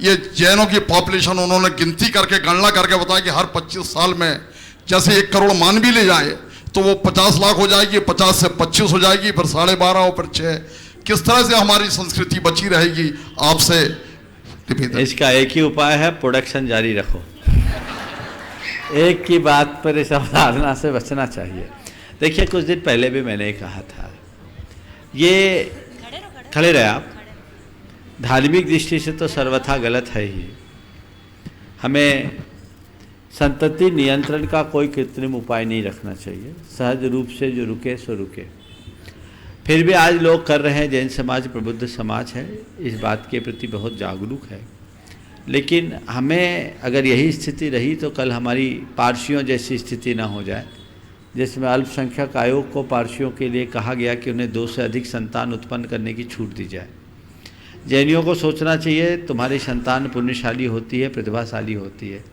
ये जैनों की पॉपुलेशन उन्होंने गिनती करके, गणना करके बताया कि हर 25 साल में जैसे 1 करोड़ मान भी ले जाए तो वो 50 लाख हो जाएगी, 50 से 25 हो जाएगी, फिर 12.5 और फिर 6। किस तरह से हमारी संस्कृति बची रहेगी? आपसे इसका एक ही उपाय है, प्रोडक्शन जारी रखो। एक की बात पर इस अवधारणा से बचना चाहिए। देखिए, कुछ दिन पहले भी मैंने कहा था, ये खड़े रहे आप, धार्मिक दृष्टि से तो सर्वथा गलत है ही। हमें संतति नियंत्रण का कोई कृत्रिम उपाय नहीं रखना चाहिए, सहज रूप से जो रुके सो रुके। फिर भी आज लोग कर रहे हैं, जैन समाज प्रबुद्ध समाज है, इस बात के प्रति बहुत जागरूक है। लेकिन हमें अगर यही स्थिति रही तो कल हमारी पारसियों जैसी स्थिति ना हो जाए, जिसमें अल्पसंख्यक आयोग को पारसियों के लिए कहा गया कि उन्हें 2 से अधिक संतान उत्पन्न करने की छूट दी जाए। जैनियों को सोचना चाहिए, तुम्हारी संतान पुण्यशाली होती है, प्रतिभाशाली होती है,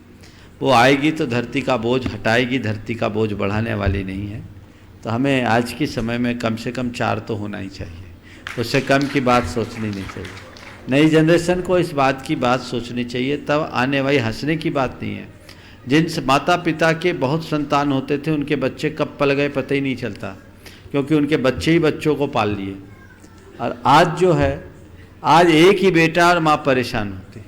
वो आएगी तो धरती का बोझ हटाएगी, धरती का बोझ बढ़ाने वाली नहीं है। तो हमें आज के समय में कम से कम 4 तो होना ही चाहिए, उससे कम की बात सोचनी नहीं चाहिए। नई जनरेशन को इस बात की बात सोचनी चाहिए, तब आने वाली हंसने की बात नहीं है। जिन माता पिता के बहुत संतान होते थे, उनके बच्चे कब पल गए पता ही नहीं चलता, क्योंकि उनके बच्चे ही बच्चों को पाल लिए। और आज जो है, आज एक ही बेटा और माँ परेशान होती।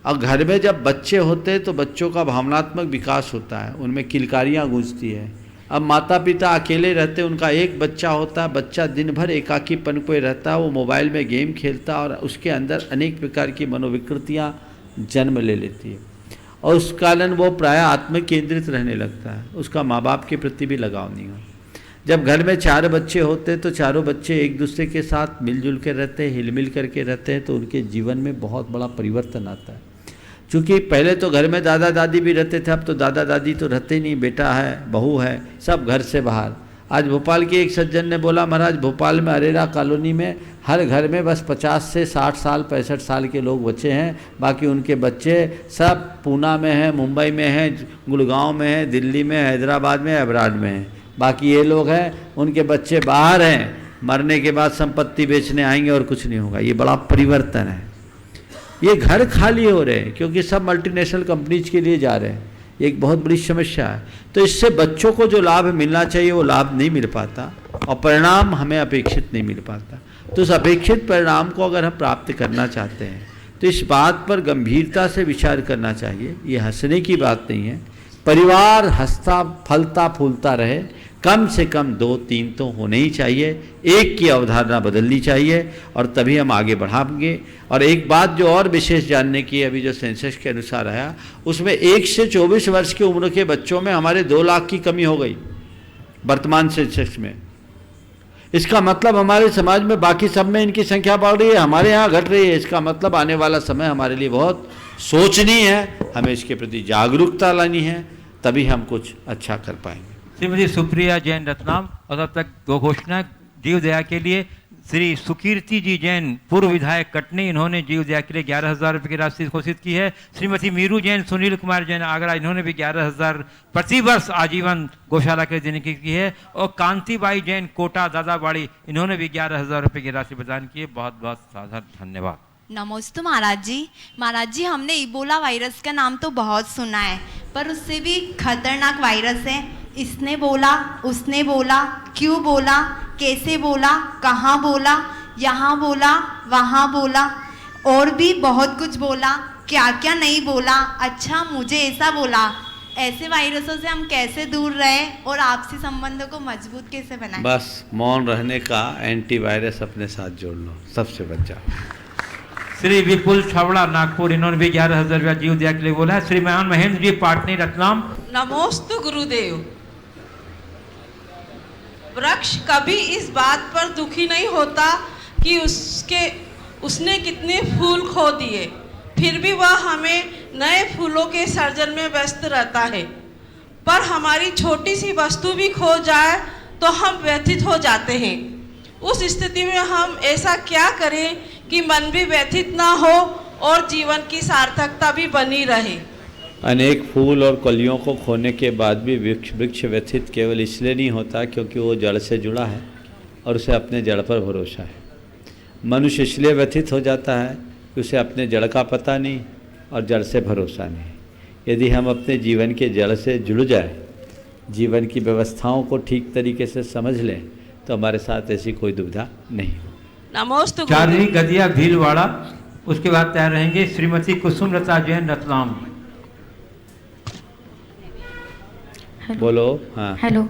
और घर में जब बच्चे होते तो बच्चों का भावनात्मक विकास होता है, उनमें किलकारियाँ गूंजती है। अब माता पिता अकेले रहते, उनका एक बच्चा होता है, बच्चा दिन भर एकाकीपन पे रहता है, वो मोबाइल में गेम खेलता और उसके अंदर अनेक प्रकार की मनोविकृतियाँ जन्म ले लेती है, और उस कारण वो प्रायः आत्म केंद्रित रहने लगता है, उसका माँ बाप के प्रति भी लगाव नहीं हो। जब घर में 4 बच्चे होते तो चारों बच्चे एक दूसरे के साथ मिलजुल के रहते हैं, हिलमिल करके रहते हैं, तो उनके जीवन में बहुत बड़ा परिवर्तन आता है। क्योंकि पहले तो घर में दादा दादी भी रहते थे, अब तो दादा दादी तो रहते नहीं, बेटा है, बहू है, सब घर से बाहर। आज भोपाल के एक सज्जन ने बोला, महाराज भोपाल में अरेरा कॉलोनी में हर घर में बस 50 से 60 साल 65 साल के लोग बचे हैं, बाकी उनके बच्चे सब पूना में हैं, मुंबई में हैं, गुड़गांव में हैं, दिल्ली में, हैदराबाद में, अब्राड में हैं। बाकी ये लोग हैं, उनके बच्चे बाहर हैं, मरने के बाद संपत्ति बेचने आएंगे और कुछ नहीं होगा। ये बड़ा परिवर्तन है। ये घर खाली हो रहे हैं क्योंकि सब मल्टीनेशनल कंपनीज के लिए जा रहे हैं, ये एक बहुत बड़ी समस्या है। तो इससे बच्चों को जो लाभ मिलना चाहिए वो लाभ नहीं मिल पाता, और परिणाम हमें अपेक्षित नहीं मिल पाता। तो उस अपेक्षित परिणाम को अगर हम प्राप्त करना चाहते हैं तो इस बात पर गंभीरता से विचार करना चाहिए। ये हंसने की बात नहीं है। परिवार हंसता फलता फूलता रहे, कम से कम 2-3 तो होने ही चाहिए। एक की अवधारणा बदलनी चाहिए और तभी हम आगे बढ़ाएंगे। और एक बात जो और विशेष जानने की, अभी जो सेंसस के अनुसार आया, उसमें 1 से 24 वर्ष की उम्र के बच्चों में हमारे 2 लाख की कमी हो गई वर्तमान सेंसस में। इसका मतलब हमारे समाज में बाकी सब में इनकी संख्या बढ़ रही है, हमारे यहाँ घट रही है। इसका मतलब आने वाला समय हमारे लिए बहुत सोचनी है, हमें इसके प्रति जागरूकता लानी है, तभी हम कुछ अच्छा कर पाएंगे। श्रीमती सुप्रिया जैन रत्नाम। और तब तक 2 घोषणा जीव दया के लिए। श्री सुकीर्ति जी जैन पूर्व विधायक कटनी, इन्होंने जीव दया के लिए 11,000 रुपये की राशि घोषित की है। श्रीमती मीरू जैन, सुनील कुमार जैन आगरा, इन्होंने भी 11,000 प्रतिवर्ष आजीवन गौशाला के देने की है। और कांतिबाई जैन कोटा दादाबाड़ी, इन्होंने भी 11,000 रुपये की राशि प्रदान की है। बहुत बहुत साधारण धन्यवाद। नमस्ते महाराज जी। महाराज जी, हमने इबोला वायरस का नाम तो बहुत सुना है, पर उससे भी खतरनाक वायरस है। इसने बोला, उसने बोला, क्यों बोला, कैसे बोला, कहाँ बोला, यहाँ बोला, वहाँ बोला, और भी बहुत कुछ बोला, क्या क्या नहीं बोला। अच्छा, मुझे ऐसा बोला, ऐसे वायरसों से हम कैसे दूर रहें और आपसी संबंधों को मजबूत कैसे बनाएं? बस मौन रहने का एंटीवायरस अपने साथ जोड़ लो, सबसे बच जाओ। श्री विपुल छावड़ा नागपुर, इन्होंने भी 11,000 रुपया जीव दिया के लिए बोला। श्रीमान महेंद्र जी पाटनी रतलाम। नमोस्तु गुरुदेव। वृक्ष कभी इस बात पर दुखी नहीं होता कि उसने कितने फूल खो दिए, फिर भी वह हमें नए फूलों के सर्जन में व्यस्त रहता है। पर हमारी छोटी सी वस्तु भी खो जाए तो हम व्यथित हो जाते हैं। उस स्थिति में हम ऐसा क्या करें कि मन भी व्यथित ना हो और जीवन की सार्थकता भी बनी रहे? अनेक फूल और कलियों को खोने के बाद भी वृक्ष व्यथित केवल इसलिए नहीं होता क्योंकि वो जड़ से जुड़ा है और उसे अपने जड़ पर भरोसा है। मनुष्य इसलिए व्यथित हो जाता है कि उसे अपने जड़ का पता नहीं और जड़ से भरोसा नहीं। यदि हम अपने जीवन के जड़ से जुड़ जाए, जीवन की व्यवस्थाओं को ठीक तरीके से समझ लें, तो हमारे साथ ऐसी कोई दुविधा नहीं हो। नमोस्तु। चार्ली गदिया भीलवाड़ा, उसके बाद तैयार रहेंगे श्रीमती कुसुम लता जैन रतलाम। बोलो। हाँ, हेलो।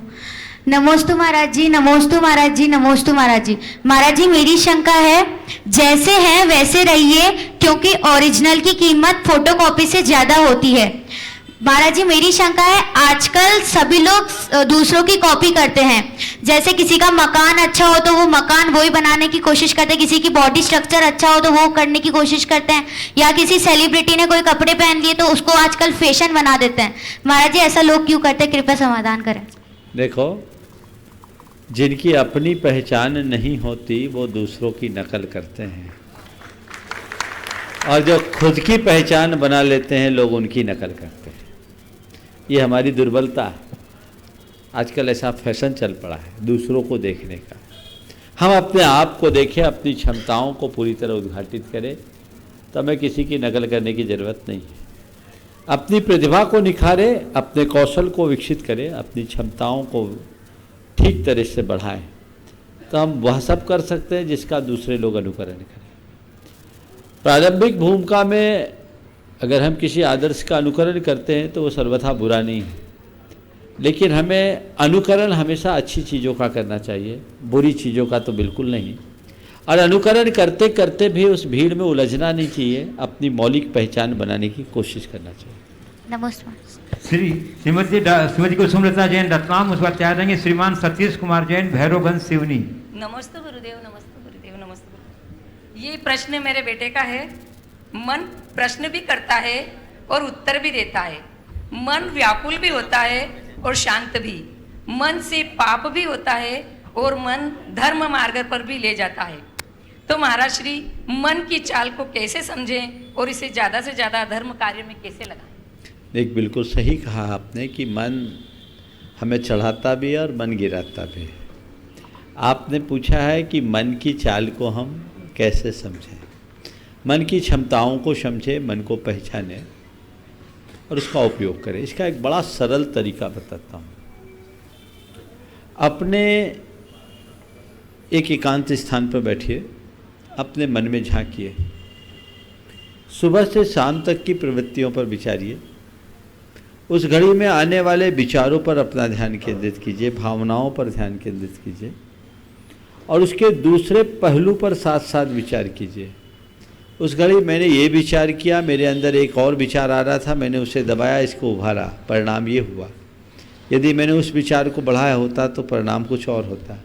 नमोस्तु महाराज जी, नमोस्तु महाराज जी, नमोस्तु महाराज जी। महाराज जी मेरी शंका है, जैसे हैं वैसे रहिए, क्योंकि ओरिजिनल की कीमत फोटोकॉपी से ज्यादा होती है। महाराज जी मेरी शंका है, आजकल सभी लोग दूसरों की कॉपी करते हैं। जैसे किसी का मकान अच्छा हो तो वो मकान वही बनाने की कोशिश करते हैं, किसी की बॉडी स्ट्रक्चर अच्छा हो तो वो करने की कोशिश करते हैं, या किसी सेलिब्रिटी ने कोई कपड़े पहन लिए तो उसको आजकल फैशन बना देते हैं। महाराज जी ऐसा लोग क्यों करते हैं, कृपया समाधान करें। देखो, जिनकी अपनी पहचान नहीं होती वो दूसरों की नकल करते हैं, और जो खुद की पहचान बना लेते हैं लोग उनकी नकल करते हैं। ये हमारी दुर्बलता है। आजकल ऐसा फैशन चल पड़ा है दूसरों को देखने का। हम अपने आप को देखें, अपनी क्षमताओं को पूरी तरह उद्घाटित करें, तो हमें किसी की नकल करने की ज़रूरत नहीं है। अपनी प्रतिभा को निखारें, अपने कौशल को विकसित करें, अपनी क्षमताओं को ठीक तरह से बढ़ाएं, तो हम वह सब कर सकते हैं जिसका दूसरे लोग अनुकरण करें। प्रारंभिक भूमिका में अगर हम किसी आदर्श का अनुकरण करते हैं तो वो सर्वथा बुरा नहीं है, लेकिन हमें अनुकरण हमेशा अच्छी चीज़ों का करना चाहिए, बुरी चीज़ों का तो बिल्कुल नहीं। और अनुकरण करते करते भी उस भीड़ में उलझना नहीं चाहिए, अपनी मौलिक पहचान बनाने की कोशिश करना चाहिए। नमस्कार। श्रीमती कुसुम लता जैन रतलाम, उस बार तैयार रहेंगे श्रीमान सतीश कुमार जैन भैरवगंज सिवनी। नमस्ते गुरुदेव, नमस्ते गुरुदेव, नमस्ते गुरुदेव। ये प्रश्न मेरे बेटे का है। मन प्रश्न भी करता है और उत्तर भी देता है। मन व्याकुल भी होता है और शांत भी। मन से पाप भी होता है और मन धर्म मार्ग पर भी ले जाता है। तो महाराज श्री, मन की चाल को कैसे समझें और इसे ज़्यादा से ज़्यादा धर्म कार्य में कैसे लगाएं? एक बिल्कुल सही कहा आपने कि मन हमें चढ़ाता भी है और मन गिराता भी है। आपने पूछा है कि मन की चाल को हम कैसे समझें, मन की क्षमताओं को समझें, मन को पहचानें और उसका उपयोग करें। इसका एक बड़ा सरल तरीका बताता हूँ। अपने एक एकांत स्थान पर बैठिए, अपने मन में झांकिए, सुबह से शाम तक की प्रवृत्तियों पर विचारिए, उस घड़ी में आने वाले विचारों पर अपना ध्यान केंद्रित कीजिए, भावनाओं पर ध्यान केंद्रित कीजिए और उसके दूसरे पहलू पर साथ साथ विचार कीजिए। उस घड़ी मैंने ये विचार किया, मेरे अंदर एक और विचार आ रहा था, मैंने उसे दबाया, इसको उभारा, परिणाम ये हुआ। यदि मैंने उस विचार को बढ़ाया होता तो परिणाम कुछ और होता।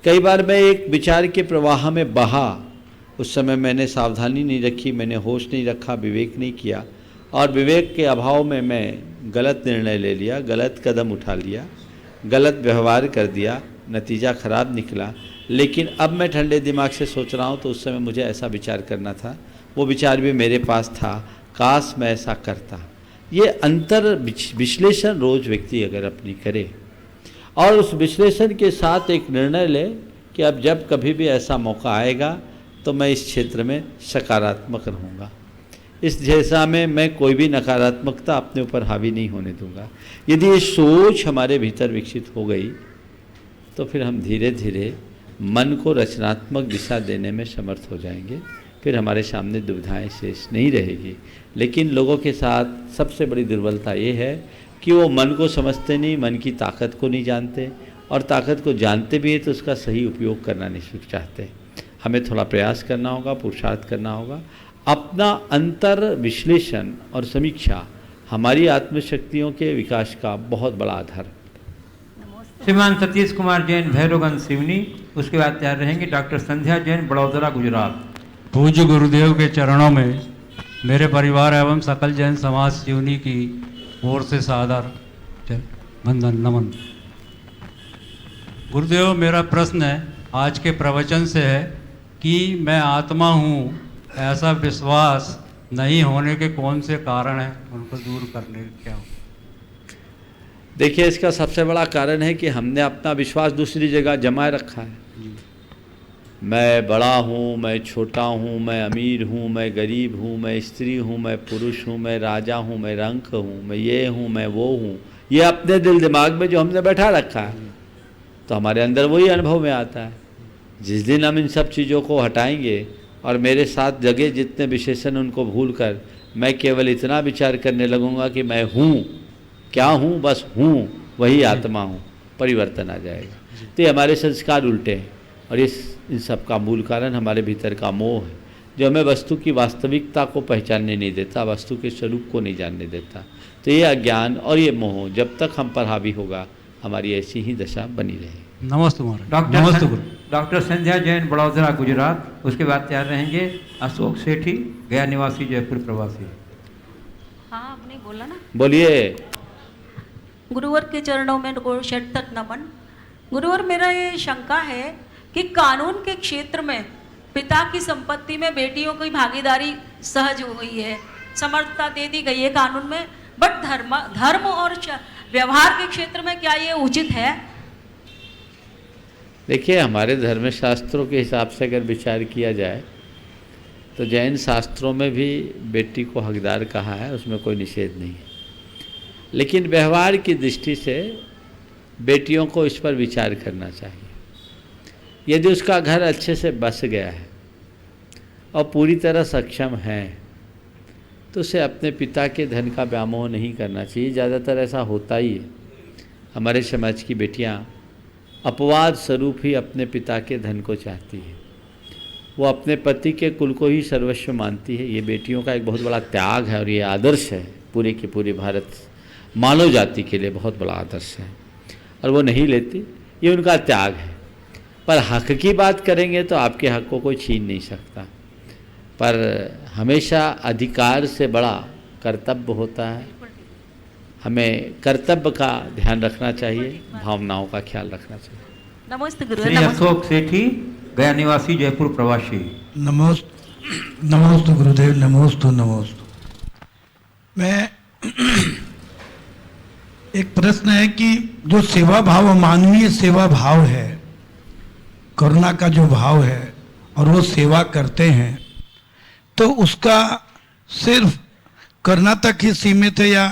कई बार मैं एक विचार के प्रवाह में बहा, उस समय मैंने सावधानी नहीं रखी, मैंने होश नहीं रखा, विवेक नहीं किया और विवेक के अभाव में मैं गलत निर्णय ले लिया, गलत कदम उठा लिया, गलत व्यवहार कर दिया, नतीजा खराब निकला। लेकिन अब मैं ठंडे दिमाग से सोच रहा हूँ तो उस समय मुझे ऐसा विचार करना था, वो विचार भी मेरे पास था, काश मैं ऐसा करता। ये अंतर विश्लेषण रोज व्यक्ति अगर अपनी करे और उस विश्लेषण के साथ एक निर्णय ले कि अब जब कभी भी ऐसा मौका आएगा तो मैं इस क्षेत्र में सकारात्मक रहूँगा, इस दिशा में मैं कोई भी नकारात्मकता अपने ऊपर हावी नहीं होने दूंगा। यदि ये सोच हमारे भीतर विकसित हो गई तो फिर हम धीरे धीरे मन को रचनात्मक दिशा देने में समर्थ हो जाएंगे, फिर हमारे सामने दुविधाएं शेष नहीं रहेगी। लेकिन लोगों के साथ सबसे बड़ी दुर्बलता ये है कि वो मन को समझते नहीं, मन की ताकत को नहीं जानते, और ताकत को जानते भी है तो उसका सही उपयोग करना नहीं सीख चाहते। हमें थोड़ा प्रयास करना होगा, पुरुषार्थ करना होगा। अपना अंतर विश्लेषण और समीक्षा हमारी आत्मशक्तियों के विकास का बहुत बड़ा आधार है। श्रीमान सतीश कुमार जैन, भैरवगंज सिवनी। उसके बाद तैयार रहेंगे डॉक्टर संध्या जैन, बड़ौदरा, गुजरात। पूज्य गुरुदेव के चरणों में मेरे परिवार एवं सकल जैन समाज सिवनी की ओर से सादर वंदन नमन। गुरुदेव, मेरा प्रश्न है आज के प्रवचन से है कि मैं आत्मा हूँ, ऐसा विश्वास नहीं होने के कौन से कारण हैं, उनको दूर करने क्या हो? देखिए, इसका सबसे बड़ा कारण है कि हमने अपना विश्वास दूसरी जगह जमाए रखा है। मैं बड़ा हूँ, मैं छोटा हूँ, मैं अमीर हूँ, मैं गरीब हूँ, मैं स्त्री हूँ, मैं पुरुष हूँ, मैं राजा हूँ, मैं रंक हूँ, मैं ये हूँ, मैं वो हूँ। ये अपने दिल दिमाग में जो हमने बैठा रखा है, तो हमारे अंदर वही अनुभव में आता है। जिस दिन हम इन सब चीज़ों को हटाएंगे और मेरे साथ जगह जितने विशेषण उनको भूलकर मैं केवल इतना विचार करने लगूंगा कि मैं हूँ, क्या हूँ, बस हूँ, वही आत्मा हूँ, परिवर्तन आ जाएगा। तो ये हमारे संस्कार उल्टे हैं, और इन सब का मूल कारण हमारे भीतर का मोह है, जो हमें वस्तु की वास्तविकता को पहचानने नहीं देता, वस्तु के स्वरूप को नहीं जानने देता। तो ये अज्ञान और ये मोह जब तक हम पर हावी होगा, हमारी ऐसी ही दशा बनी रहेगी। नमस्ते महाराज। डॉक्टर संध्या जैन, बड़ौदरा, गुजरात। उसके बाद तैयार रहेंगे अशोक सेठी, गया निवासी, जयपुर प्रवासी। हाँ, आपने बोला ना। बोलिए। गुरुवर के चरणों में शत तक नमन। गुरुवर, मेरा ये शंका है कि कानून के क्षेत्र में पिता की संपत्ति में बेटियों की भागीदारी सहज हो गई है, समर्थता दे दी गई है कानून में, बट धर्म और व्यवहार के क्षेत्र में क्या ये उचित है? देखिए, हमारे धर्मशास्त्रों के हिसाब से अगर विचार किया जाए तो जैन शास्त्रों में भी बेटी को हकदार कहा है, उसमें कोई निषेध नहीं है। लेकिन व्यवहार की दृष्टि से बेटियों को इस पर विचार करना चाहिए। यदि उसका घर अच्छे से बस गया है और पूरी तरह सक्षम है, तो उसे अपने पिता के धन का व्यामोह नहीं करना चाहिए। ज़्यादातर ऐसा होता ही है। हमारे समाज की बेटियां अपवाद स्वरूप ही अपने पिता के धन को चाहती है, वो अपने पति के कुल को ही सर्वस्व मानती है। ये बेटियों का एक बहुत बड़ा त्याग है और ये आदर्श है पूरे के पूरे भारत मानव जाति के लिए बहुत बड़ा आदर्श है, और वो नहीं लेती, ये उनका त्याग है। पर हक की बात करेंगे तो आपके हक को कोई छीन नहीं सकता, पर हमेशा अधिकार से बड़ा कर्तव्य होता है। हमें कर्तव्य का ध्यान रखना चाहिए, भावनाओं का ख्याल रखना चाहिए। नमस्ते गुरु। श्री अशोक सेठी, गया निवासी, जयपुर प्रवासी। नमोस्तु गुरुदेव, नमोस्तु नमोस्तु। मैं एक प्रश्न है कि जो सेवा भाव, मानवीय सेवा भाव है, करुणा का जो भाव है, और वो सेवा करते हैं, तो उसका सिर्फ करना तक ही सीमित है या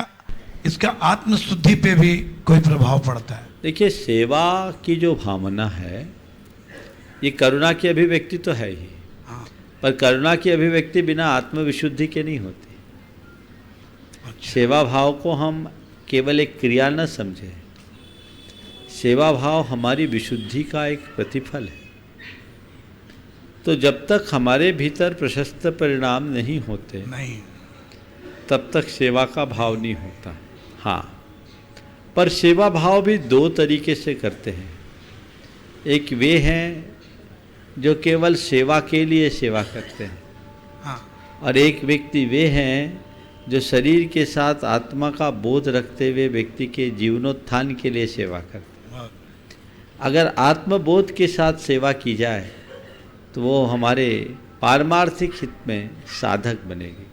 इसका आत्मशुद्धि पे भी कोई प्रभाव पड़ता है? देखिए, सेवा की जो भावना है ये करुणा की अभिव्यक्ति तो है ही, पर करुणा की अभिव्यक्ति बिना आत्मविशुद्धि के नहीं होती। अच्छा। सेवा भाव को हम केवल एक क्रिया न समझें, सेवा भाव हमारी विशुद्धि का एक प्रतिफल है। तो जब तक हमारे भीतर प्रशस्त परिणाम नहीं होते, तब तक सेवा का भाव नहीं होता। हाँ, पर सेवा भाव भी दो तरीके से करते हैं। एक वे हैं जो केवल सेवा के लिए सेवा करते हैं, हाँ, और एक व्यक्ति वे हैं जो शरीर के साथ आत्मा का बोध रखते हुए व्यक्ति के जीवनोत्थान के लिए सेवा करते हैं। अगर आत्मबोध के साथ सेवा की जाए तो वो हमारे पारमार्थिक हित में साधक बनेगी,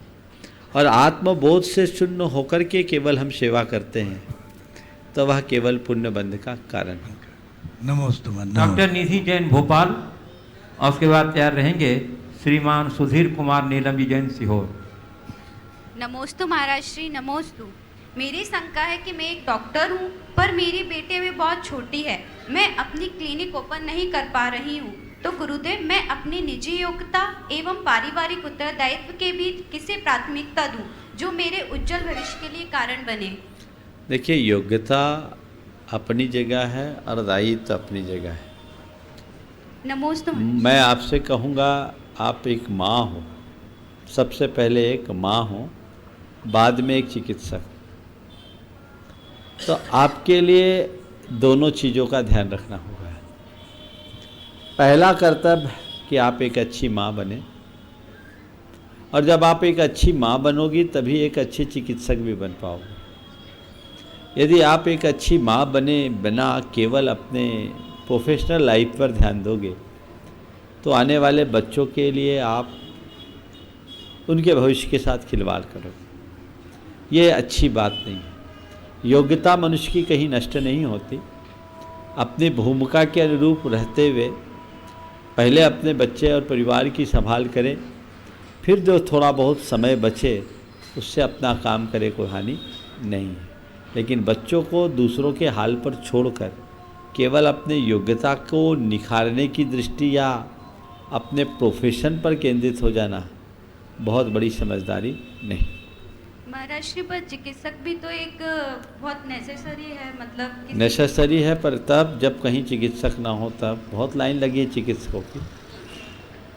और आत्मबोध से शून्य होकर के केवल हम सेवा करते हैं तो वह केवल पुण्य बंध का कारण है। नमोस्तु। डॉक्टर निधि जैन, भोपाल। और उसके बाद तैयार रहेंगे श्रीमान सुधीर कुमार नीलम जी जैन, सीहोर। नमोस्तु महाराज श्री, नमोस्तु। मेरी शंका है कि मैं एक डॉक्टर हूँ, पर मेरी बेटी अभी बहुत छोटी है, मैं अपनी क्लिनिक ओपन नहीं कर पा रही हूँ, तो गुरुदेव मैं अपनी निजी योग्यता एवं पारिवारिक उत्तरदायित्व के बीच किसे प्राथमिकता दूँ जो मेरे उज्जवल भविष्य के लिए कारण बने? देखिए, योग्यता अपनी जगह है और दायित्व अपनी जगह है। नमोस्तु। मैं आपसे कहूँगा, आप एक माँ हो, सबसे पहले एक माँ हो, बाद में एक चिकित्सक। तो आपके लिए दोनों चीज़ों का ध्यान रखना होगा। पहला कर्तव्य कि आप एक अच्छी माँ बने, और जब आप एक अच्छी माँ बनोगी तभी एक अच्छी चिकित्सक भी बन पाओगे। यदि आप एक अच्छी माँ बने बिना केवल अपने प्रोफेशनल लाइफ पर ध्यान दोगे तो आने वाले बच्चों के लिए आप उनके भविष्य के साथ खिलवाड़ करोगे। ये अच्छी बात नहीं है। योग्यता मनुष्य की कहीं नष्ट नहीं होती। अपनी भूमिका के अनुरूप रहते हुए पहले अपने बच्चे और परिवार की संभाल करें, फिर जो थोड़ा बहुत समय बचे उससे अपना काम करे, कोई हानि नहीं है। लेकिन बच्चों को दूसरों के हाल पर छोड़कर केवल अपने योग्यता को निखारने की दृष्टि या अपने प्रोफेशन पर केंद्रित हो जाना बहुत बड़ी समझदारी नहीं। महाराज श्री, पर चिकित्सक भी तो एक बहुत नेसेसरी है, मतलब नेसेसरी है, पर तब जब कहीं चिकित्सक ना हो तब बहुत लाइन लगी है चिकित्सकों की।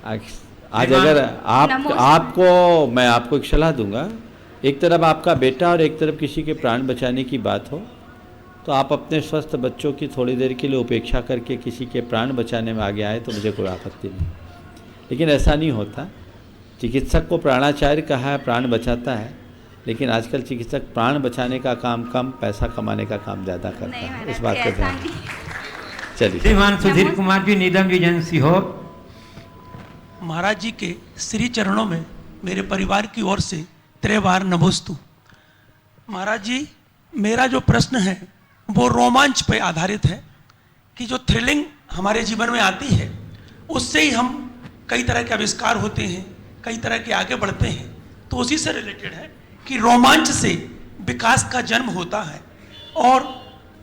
आज अगर आपको मैं आपको एक सलाह दूंगा, एक तरफ आपका बेटा और एक तरफ किसी के प्राण बचाने की बात हो तो आप अपने स्वस्थ बच्चों की थोड़ी देर के लिए उपेक्षा करके किसी के प्राण बचाने में आगे आए तो मुझे कोई आपत्ति नहीं। लेकिन ऐसा नहीं होता। चिकित्सक को प्राणाचार्य कहा है, प्राण बचाता है, लेकिन आजकल चिकित्सक प्राण बचाने का काम कम, पैसा कमाने का काम ज़्यादा करता है। इस बात का ध्यान। चलिए, श्रीमान सुधीर कुमार जी, नीलम जी एजेंसी हो। महाराज जी के श्री चरणों में मेरे परिवार की ओर से त्रिवार नमोस्तु। महाराज जी, मेरा जो प्रश्न है वो रोमांच पे आधारित है कि जो थ्रिलिंग हमारे जीवन में आती है उससे ही हम कई तरह के आविष्कार होते हैं, कई तरह के आगे बढ़ते हैं। तो उसी से रिलेटेड है कि रोमांच से विकास का जन्म होता है और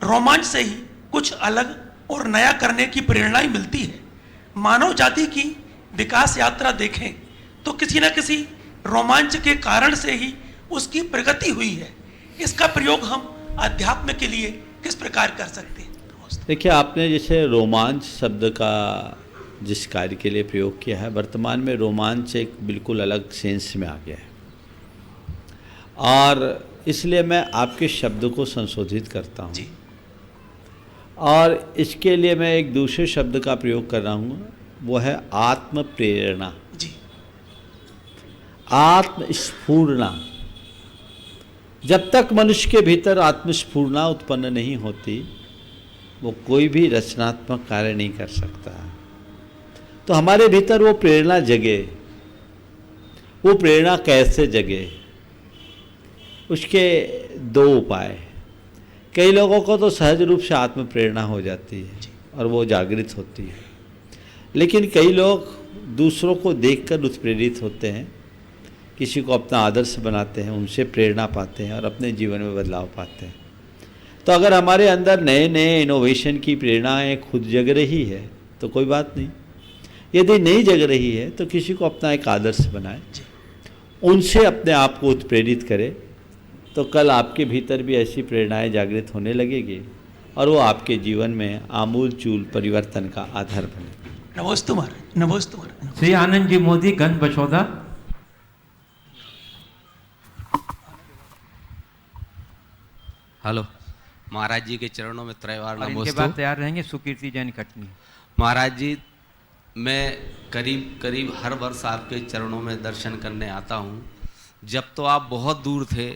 रोमांच से ही कुछ अलग और नया करने की प्रेरणा ही मिलती है। मानव जाति की विकास यात्रा देखें तो किसी न किसी रोमांच के कारण से ही उसकी प्रगति हुई है। इसका प्रयोग हम अध्यात्म के लिए किस प्रकार कर सकते हैं? देखिए, आपने जैसे रोमांच शब्द का जिस कार्य के लिए प्रयोग किया है, वर्तमान में रोमांच एक बिल्कुल अलग सेंस में आ गया है और इसलिए मैं आपके शब्द को संशोधित करता हूँ और इसके लिए मैं एक दूसरे शब्द का प्रयोग कर रहा हूँ, वो है आत्म प्रेरणा, आत्मस्फूर्णा। जब तक मनुष्य के भीतर आत्मस्फूर्णा उत्पन्न नहीं होती वो कोई भी रचनात्मक कार्य नहीं कर सकता। तो हमारे भीतर वो प्रेरणा जगे। वो प्रेरणा कैसे जगे, उसके दो उपाय। कई लोगों को तो सहज रूप से आत्म प्रेरणा हो जाती है और वो जागृत होती है, लेकिन कई लोग दूसरों को देखकर उत्प्रेरित होते हैं, किसी को अपना आदर्श बनाते हैं, उनसे प्रेरणा पाते हैं और अपने जीवन में बदलाव पाते हैं। तो अगर हमारे अंदर नए नए इनोवेशन की प्रेरणाएँ खुद जग रही है तो कोई बात नहीं। यदि नहीं जग रही है तो किसी को अपना एक आदर्श बनाए, उनसे अपने आप को उत्प्रेरित करे, तो कल आपके भीतर भी ऐसी प्रेरणाएं जागृत होने लगेगी और वो आपके जीवन में आमूल चूल परिवर्तन का आधार बने। नमोस्तु महाराज। नमोस्तु महाराज। श्री आनंद जी मोदी, गंज बचौदा। हेलो, महाराज जी के चरणों में त्रैवार नमोस्तु। इनके बाद तैयार रहेंगे सुकीर्ति जैन कटनी। महाराज जी, मैं करीब हर वर्ष आपके चरणों में दर्शन करने आता हूँ। जब तो आप बहुत दूर थे,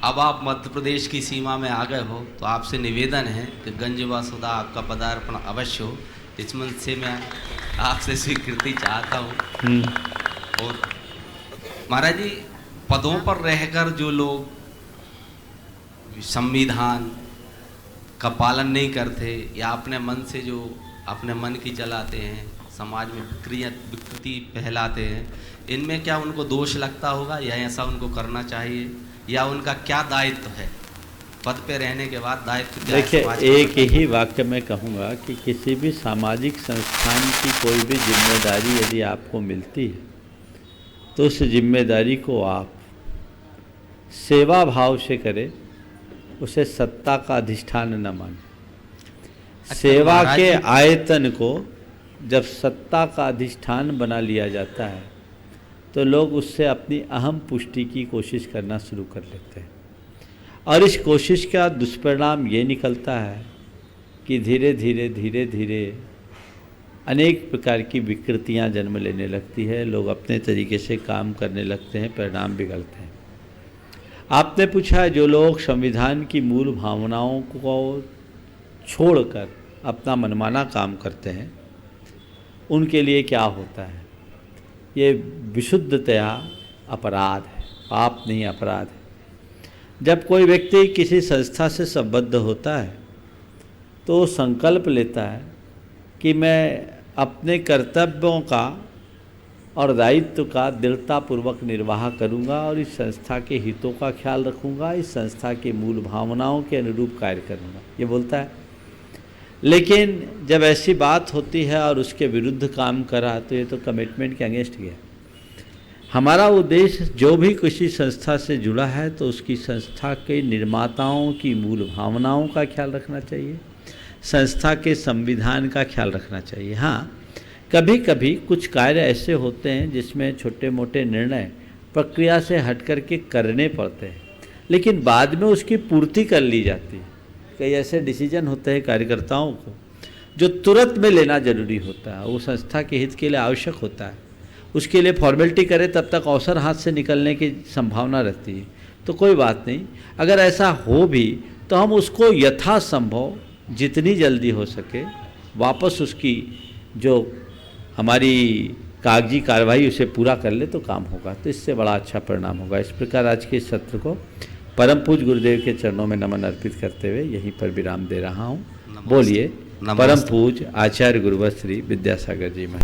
अब आप मध्य प्रदेश की सीमा में आ गए हो, तो आपसे निवेदन है कि गंज बसौदा आपका पदार्पण अवश्य हो। इस मन से मैं आपसे स्वीकृति चाहता हूँ। और महाराज जी, पदों पर रहकर जो लोग संविधान का पालन नहीं करते या अपने मन से जो अपने मन की चलाते हैं, समाज में विकृति फैलाते हैं, इनमें क्या उनको दोष लगता होगा या ऐसा उनको करना चाहिए, या उनका क्या दायित्व है पद पे रहने के बाद? दायित्व क्या है? देखिए, एक ही वाक्य में कहूँगा कि किसी भी सामाजिक संस्थान की कोई भी जिम्मेदारी यदि आपको मिलती है तो उस जिम्मेदारी को आप सेवा भाव से करें उसे सत्ता का अधिष्ठान न माने। सेवा के आयतन को जब सत्ता का अधिष्ठान बना लिया जाता है तो लोग उससे अपनी अहम पुष्टि की कोशिश करना शुरू कर लेते हैं, और इस कोशिश का दुष्परिणाम ये निकलता है कि धीरे धीरे अनेक प्रकार की विकृतियां जन्म लेने लगती है। लोग अपने तरीके से काम करने लगते हैं, परिणाम बिगड़ते हैं। आपने पूछा, जो लोग संविधान की मूल भावनाओं को छोड़कर अपना मनमाना काम करते हैं उनके लिए क्या होता है? ये विशुद्धतया अपराध है, पाप नहीं अपराध है। जब कोई व्यक्ति किसी संस्था से संबद्ध होता है तो संकल्प लेता है कि मैं अपने कर्तव्यों का और दायित्व का दृढ़तापूर्वक निर्वाह करूंगा और इस संस्था के हितों का ख्याल रखूंगा, इस संस्था के मूल भावनाओं के अनुरूप कार्य करूंगा, ये बोलता है। लेकिन जब ऐसी बात होती है और उसके विरुद्ध काम करा तो ये तो कमिटमेंट के अगेंस्ट गया। हमारा उद्देश्य जो भी किसी संस्था से जुड़ा है तो उसकी संस्था के निर्माताओं की मूल भावनाओं का ख्याल रखना चाहिए, संस्था के संविधान का ख्याल रखना चाहिए। हाँ, कभी कभी कुछ कार्य ऐसे होते हैं जिसमें छोटे मोटे निर्णय प्रक्रिया से हट कर के करने पड़ते हैं, लेकिन बाद में उसकी पूर्ति कर ली जाती है। कई ऐसे डिसीजन होते हैं कार्यकर्ताओं को जो तुरंत में लेना जरूरी होता है, वो संस्था के हित के लिए आवश्यक होता है, उसके लिए फॉर्मेलिटी करे तब तक अवसर हाथ से निकलने की संभावना रहती है। तो कोई बात नहीं, अगर ऐसा हो भी तो हम उसको यथासंभव जितनी जल्दी हो सके वापस उसकी जो हमारी कागजी कार्रवाई उसे पूरा कर ले तो काम होगा, तो इससे बड़ा अच्छा परिणाम होगा। इस प्रकार आज के इस सत्र को परम पूज्य गुरुदेव के चरणों में नमन अर्पित करते हुए यहीं पर विराम दे रहा हूँ। बोलिए परम पूज्य आचार्य गुरुवर श्री विद्यासागर जी में।